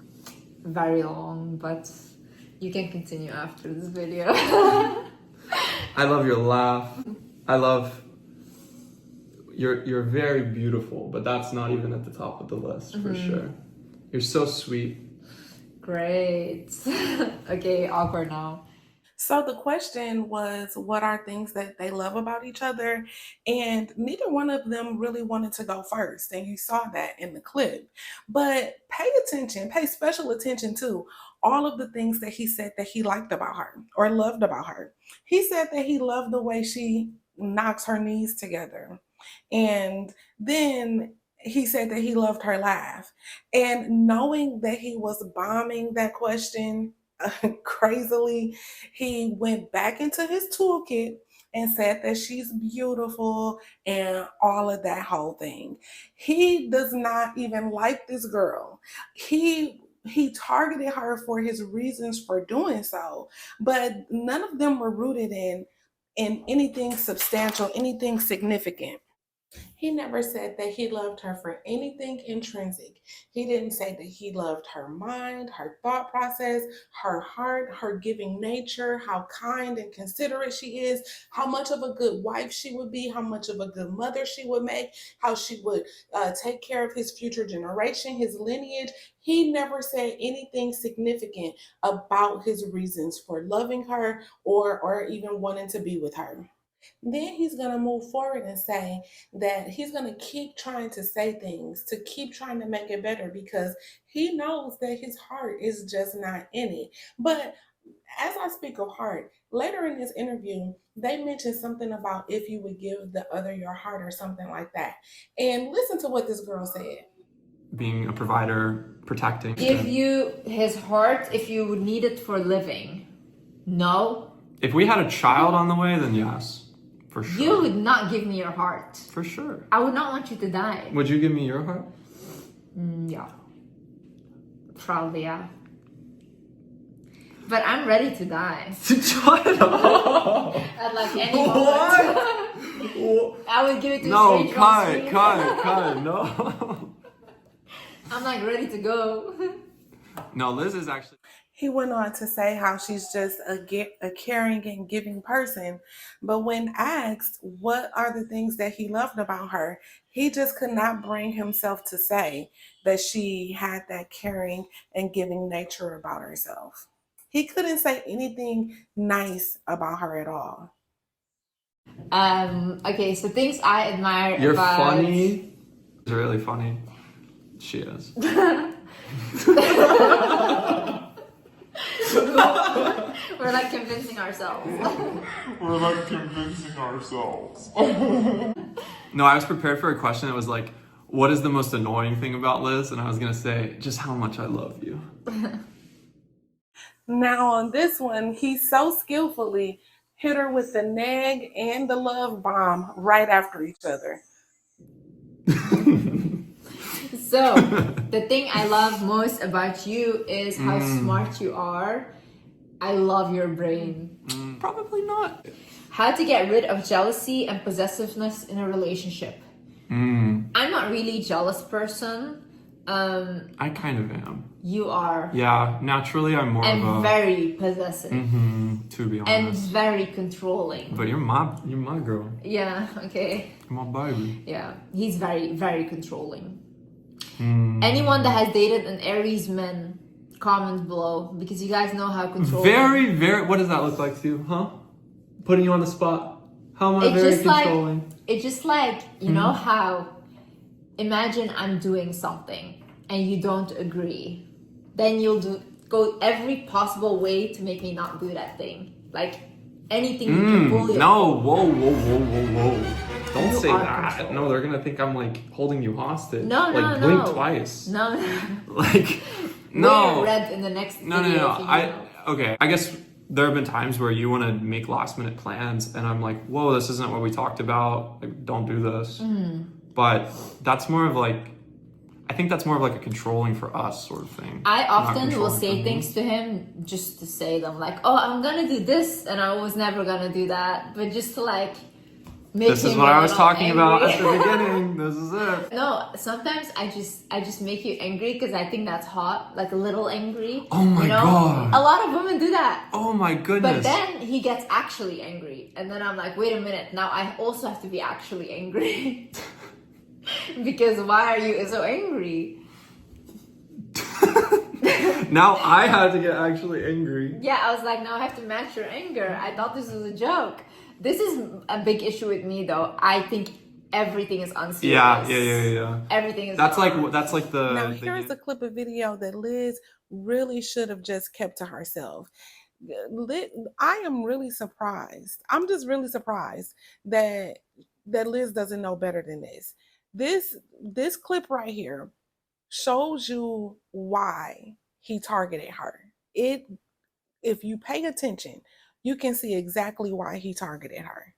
Very long, but you can continue after this video. I love your laugh. I love you're very beautiful, but that's not even at the top of the list for sure. You're so sweet. Great. Okay, awkward now. So the question was, what are things that they love about each other? And neither one of them really wanted to go first. And you saw that in the clip. But pay special attention to all of the things that he said that he liked about her or loved about her. He said that he loved the way she knocks her knees together. And then he said that he loved her laugh. And knowing that he was bombing that question crazily, he went back into his toolkit and said that she's beautiful and all of that whole thing. He does not even like this girl. He targeted her for his reasons for doing so, but none of them were rooted in anything substantial, anything significant. He never said that he loved her for anything intrinsic. He didn't say that he loved her mind, her thought process, her heart, her giving nature, how kind and considerate she is, how much of a good wife she would be, how much of a good mother she would make, how she would take care of his future generation, his lineage. He never said anything significant about his reasons for loving her or even wanting to be with her. Then he's going to move forward and say that he's going to keep trying to say things, to keep trying to make it better because he knows that his heart is just not in it. But as I speak of heart, later in this interview, they mentioned something about if you would give the other your heart or something like that. And listen to what this girl said. Being a provider, protecting. His heart, if you would need it for living, no. If we had a child on the way, then yes. For sure. You would not give me your heart. For sure. I would not want you to die. Would you give me your heart? Yeah. Probably, yeah. But I'm ready to die. Shut up! At like any moment. I would give it to no, a stranger. Kai, no. I'm like ready to go. No, Liz is actually... He went on to say how she's just a caring and giving person. But when asked what are the things that he loved about her, he just could not bring himself to say that she had that caring and giving nature about herself. He couldn't say anything nice about her at all. Okay, so things I admire You're about... funny. It's really funny. She is. We're like convincing ourselves. No, I was prepared for a question that was like, what is the most annoying thing about Liz? And I was gonna say, just how much I love you. Now on this one, he so skillfully hit her with the nag and the love bomb right after each other. So, the thing I love most about you is how smart you are. I love your brain. Probably not. How to get rid of jealousy and possessiveness in a relationship. I'm not really a jealous person. I kind of am. You are. Yeah, naturally I'm more of a... And very possessive. To be honest. And very controlling. But you're my girl. Yeah, okay. You're my baby. Yeah, he's very, very controlling. Anyone that has dated an Aries man, comment below, because you guys know how controlling. Very, very... What does that look like to you, huh? Putting you on the spot. How am I very controlling? It's just like, you know how, imagine I'm doing something and you don't agree. Then you'll go every possible way to make me not do that thing. Like, anything you can bully. No, whoa. Don't say that. Control. No, they're gonna think I'm like holding you hostage. No, like, blink twice. No. Like, no. Wear red in the next No. video. Okay. I guess there have been times where you want to make last minute plans, and I'm like, whoa, this isn't what we talked about. Like, don't do this. But that's more of like, I think that's more of like a controlling for us sort of thing. I often will say things to him just to say them, like, oh, I'm gonna do this, and I was never gonna do that, but just to like make This him is what I was talking angry. about at the beginning. This is it. No, sometimes I just make you angry because I think that's hot, like a little angry. Oh my God. A lot of women do that. Oh my goodness. But then he gets actually angry, and then I'm like, wait a minute, now I also have to be actually angry. Because why are you so angry? Now I had to get actually angry. Yeah, I was like, now I have to match your anger. I thought this was a joke. This is a big issue with me, though. I think everything is unserious. Yeah. Everything is. That's like the. Now here's a clip of video that Liz really should have just kept to herself. I am really surprised. I'm just really surprised that Liz doesn't know better than this. This clip right here shows you why he targeted her. If you pay attention, you can see exactly why he targeted her.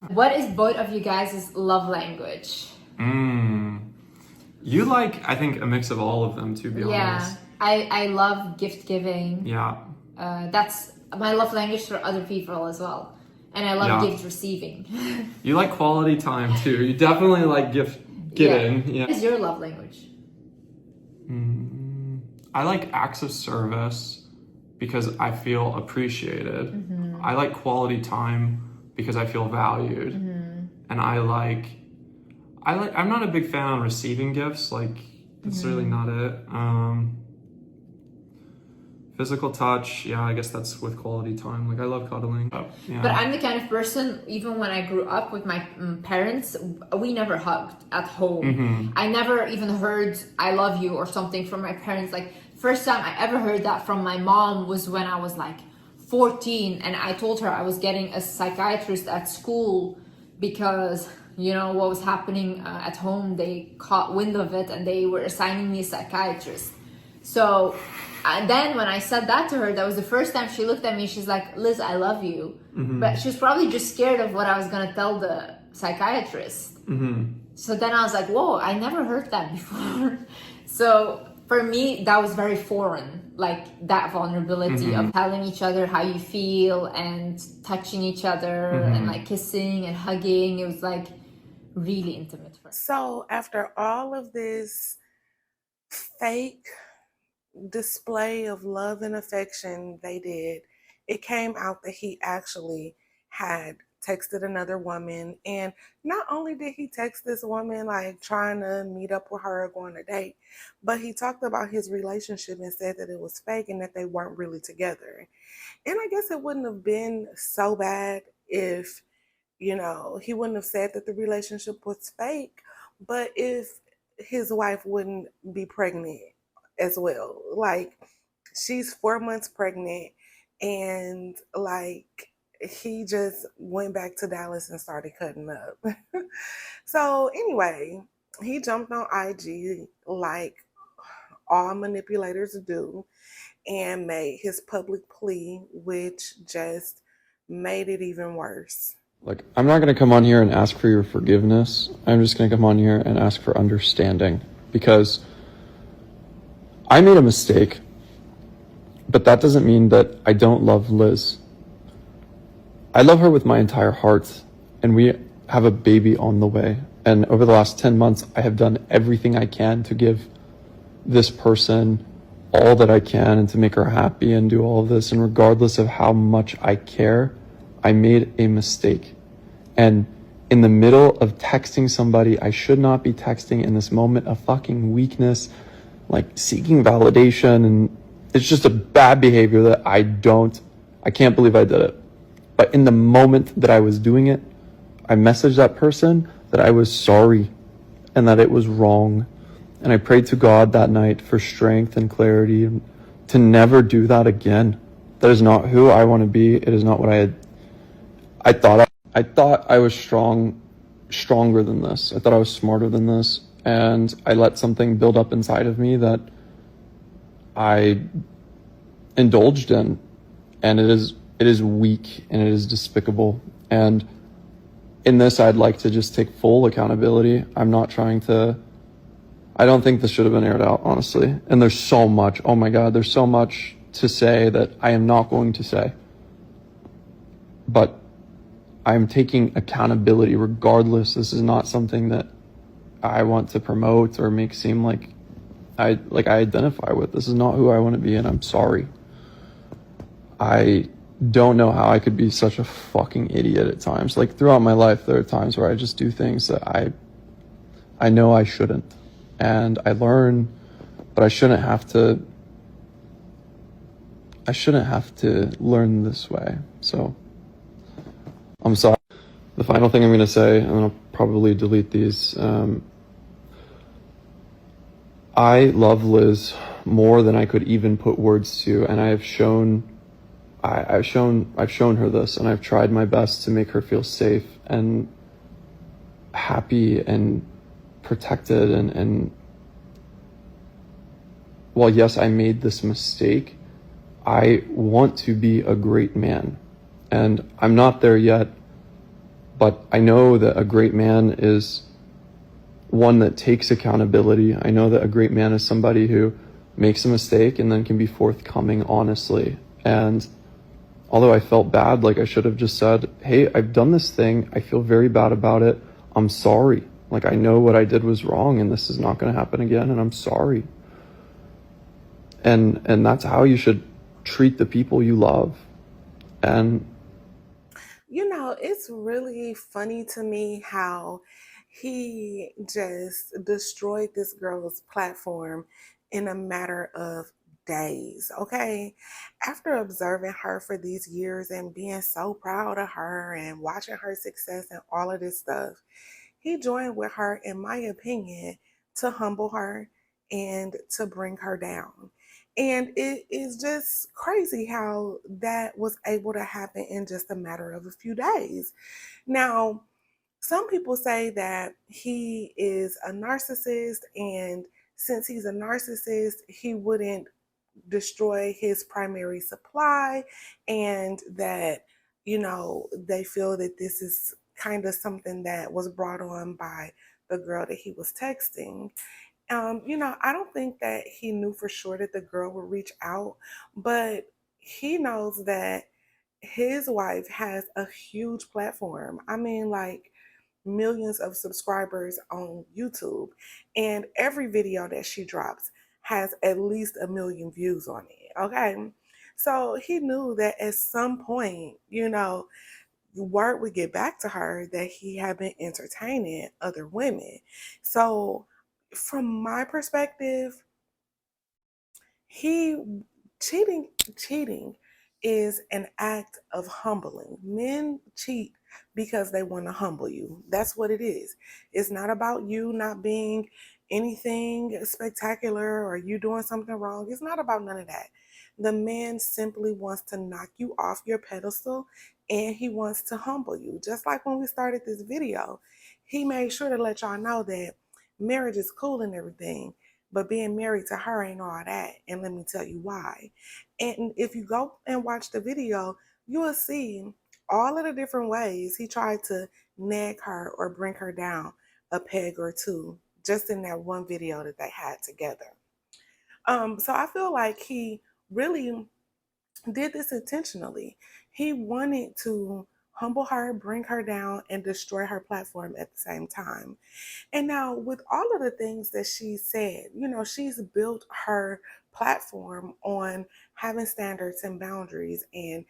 What is both of you guys' love language? You like, I think, a mix of all of them, to be honest. Yeah, I love gift giving. Yeah. That's my love language for other people as well. And I love gift receiving. You like quality time too. You definitely like gift giving. Yeah. What is your love language? I like acts of service because I feel appreciated. I like quality time because I feel valued. And I'm not a big fan on receiving gifts. Like, that's really not it. Physical touch, yeah, I guess that's with quality time. Like, I love cuddling. Yeah. But I'm the kind of person, even when I grew up with my parents, we never hugged at home. I never even heard I love you or something from my parents. Like, first time I ever heard that from my mom was when I was like 14, and I told her I was getting a psychiatrist at school because, you know, what was happening at home, they caught wind of it and they were assigning me a psychiatrist. So... And then when I said that to her, that was the first time she looked at me. She's like, Liz, I love you. But she was probably just scared of what I was going to tell the psychiatrist. So then I was like, whoa, I never heard that before. So for me, that was very foreign. Like that vulnerability of telling each other how you feel and touching each other and like kissing and hugging. It was like really intimate for me. So after all of this fake display of love and affection they did, it came out that he actually had texted another woman. And not only did he text this woman like trying to meet up with her or go on a date, but he talked about his relationship and said that it was fake and that they weren't really together. And I guess it wouldn't have been so bad if, you know, he wouldn't have said that the relationship was fake, but if his wife wouldn't be pregnant as well. Like, she's 4 months pregnant. And like he just went back to Dallas and started cutting up. So anyway, he jumped on IG like all manipulators do and made his public plea, which just made it even worse. Like, I'm not going to come on here and ask for your forgiveness. I'm just going to come on here and ask for understanding, because I made a mistake, but that doesn't mean that I don't love Liz. I love her with my entire heart, and we have a baby on the way. And over the last 10 months, I have done everything I can to give this person all that I can and to make her happy and do all of this. And regardless of how much I care, I made a mistake. And in the middle of texting somebody I should not be texting, in this moment of fucking weakness, like seeking validation, and it's just a bad behavior that I can't believe I did it. But in the moment that I was doing it, I messaged that person that I was sorry and that it was wrong. And I prayed to God that night for strength and clarity and to never do that again. That is not who I want to be. It is not what I thought I was stronger than this. I thought I was smarter than this. And I let something build up inside of me that I indulged in. And it is weak and it is despicable. And in this, I'd like to just take full accountability. I don't think this should have been aired out, honestly. And there's so much, oh my God, there's so much to say that I am not going to say. But I'm taking accountability regardless. This is not something that I want to promote or make seem like I identify with. This is not who I want to be, and I'm sorry. I don't know how I could be such a fucking idiot at times. Like, throughout my life, there are times where I just do things that I know I shouldn't. And I learn, but I shouldn't have to learn this way. So I'm sorry. The final thing I'm going to say, and I'll probably delete these. I love Liz more than I could even put words to, and I've shown her this, and I've tried my best to make her feel safe and happy and protected. And while yes, I made this mistake, I want to be a great man, and I'm not there yet, but I know that a great man is one that takes accountability. I know that a great man is somebody who makes a mistake and then can be forthcoming honestly. And although I felt bad, like I should have just said, hey, I've done this thing. I feel very bad about it. I'm sorry. Like, I know what I did was wrong and this is not going to happen again, and I'm sorry. And that's how you should treat the people you love. And it's really funny to me how he just destroyed this girl's platform in a matter of days, okay? After observing her for these years and being so proud of her and watching her success and all of this stuff, he joined with her, in my opinion, to humble her and to bring her down. And it is just crazy how that was able to happen in just a matter of a few days. Now, some people say that he is a narcissist, and since he's a narcissist, he wouldn't destroy his primary supply, and that, they feel that this is kind of something that was brought on by the girl that he was texting. I don't think that he knew for sure that the girl would reach out, but he knows that his wife has a huge platform. I mean, like millions of subscribers on YouTube, and every video that she drops has at least 1 million views on it. Okay. So he knew that at some point, the word would get back to her that he had been entertaining other women. So, from my perspective, he cheating is an act of humbling. Men cheat because they want to humble you. That's what it is. It's not about you not being anything spectacular or you doing something wrong. It's not about none of that. The man simply wants to knock you off your pedestal and he wants to humble you. Just like when we started this video, he made sure to let y'all know that marriage is cool and everything, but being married to her ain't all that. And let me tell you why. And if you go and watch the video, you will see all of the different ways he tried to nag her or bring her down a peg or two just in that one video that they had together. So I feel like he really did this intentionally. He wanted to humble her, bring her down, and destroy her platform at the same time. And now, with all of the things that she said, she's built her platform on having standards and boundaries and,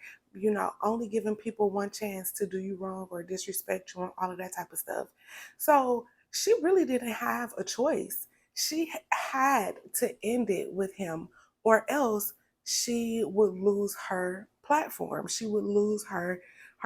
only giving people one chance to do you wrong or disrespect you and all of that type of stuff. So she really didn't have a choice. She had to end it with him, or else she would lose her platform. She would lose her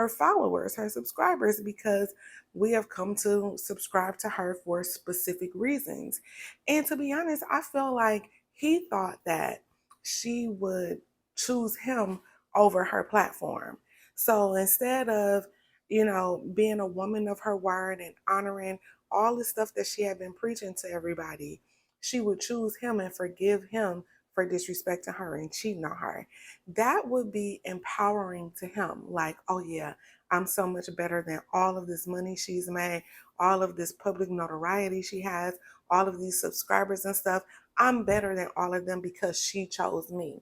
followers, her subscribers, because we have come to subscribe to her for specific reasons. And to be honest, I feel like he thought that she would choose him over her platform. So instead of, being a woman of her word and honoring all the stuff that she had been preaching to everybody, she would choose him and forgive him for disrespecting her and cheating on her. That would be empowering to him. Like, oh yeah, I'm so much better than all of this money she's made, all of this public notoriety she has, all of these subscribers and stuff. I'm better than all of them because she chose me.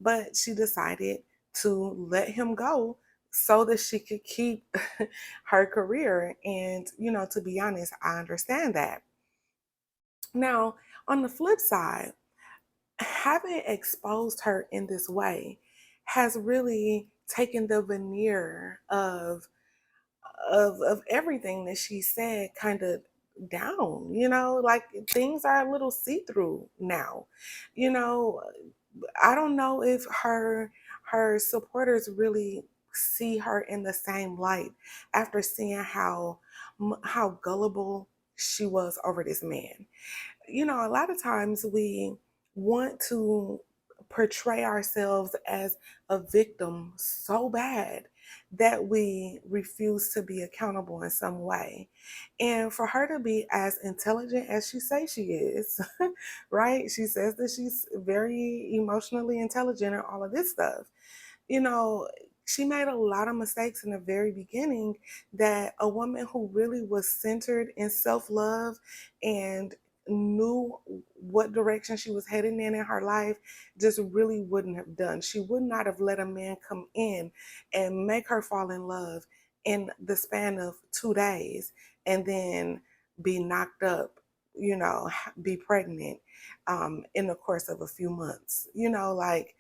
But she decided to let him go so that she could keep her career. And, to be honest, I understand that. Now, on the flip side, having exposed her in this way has really taken the veneer of everything that she said kind of down. Like things are a little see-through now. you know I don't know if her supporters really see her in the same light after seeing how gullible she was over this man. A lot of times we want to portray ourselves as a victim so bad that we refuse to be accountable in some way. And for her to be as intelligent as she says she is, right? She says that she's very emotionally intelligent and all of this stuff. you know, she made a lot of mistakes in the very beginning that a woman who really was centered in self love and knew what direction she was heading in her life just really wouldn't have done. She would not have let a man come in and make her fall in love in the span of 2 days and then be knocked up, be pregnant in the course of a few months. Like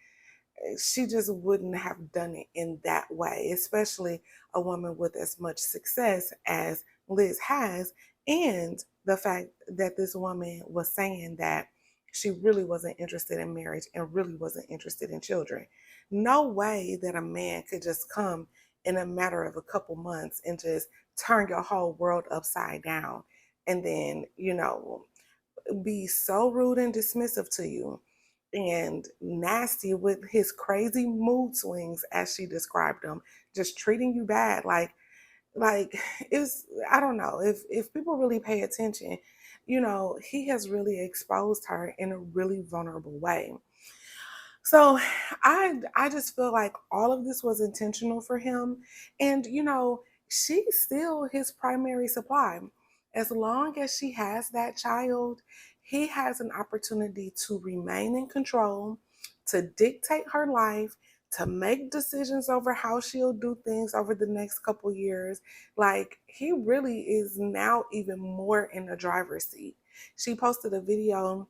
she just wouldn't have done it in that way, especially a woman with as much success as Liz has. And the fact that this woman was saying that she really wasn't interested in marriage and really wasn't interested in children. No way that a man could just come in a matter of a couple months and just turn your whole world upside down and then, be so rude and dismissive to you and nasty with his crazy mood swings as she described them, just treating you bad. Like it's, I don't know, if people really pay attention, he has really exposed her in a really vulnerable way. So I just feel like all of this was intentional for him. And she's still his primary supply. As long as she has that child, he has an opportunity to remain in control, to dictate her life, to make decisions over how she'll do things over the next couple years. Like he really is now even more in the driver's seat. She posted a video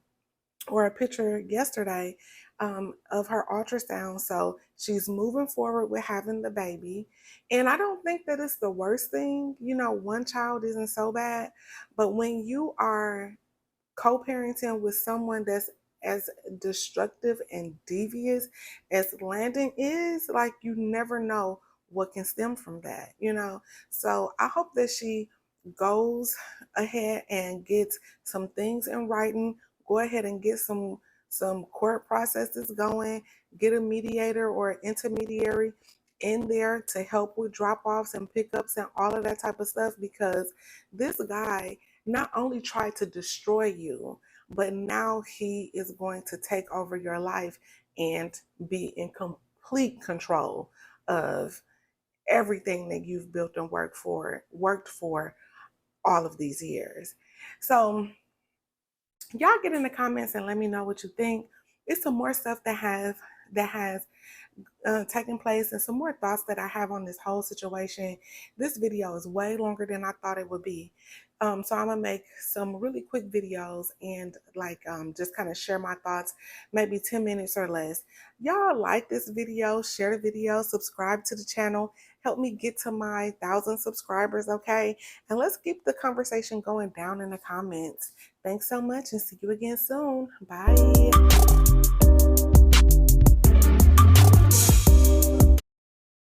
or a picture yesterday of her ultrasound. So she's moving forward with having the baby. And I don't think that it's the worst thing. One child isn't so bad. But when you are co-parenting with someone that's as destructive and devious as Landon is, like you never know what can stem from that. So I hope that she goes ahead and gets some things in writing, go ahead and get some some court processes going, get a mediator or intermediary in there to help with drop-offs and pickups and all of that type of stuff, because this guy not only tried to destroy you, but now he is going to take over your life and be in complete control of everything that you've built and worked for all of these years. So y'all get in the comments and let me know what you think. It's some more stuff that has taking place and some more thoughts that I have on this whole situation. This video is way longer than I thought it would be. So I'm gonna make some really quick videos and just kind of share my thoughts, maybe 10 minutes or less. Y'all like this video, share the video, subscribe to the channel, help me get to my 1,000 subscribers, okay? And let's keep the conversation going down in the comments. Thanks so much and see you again soon. Bye.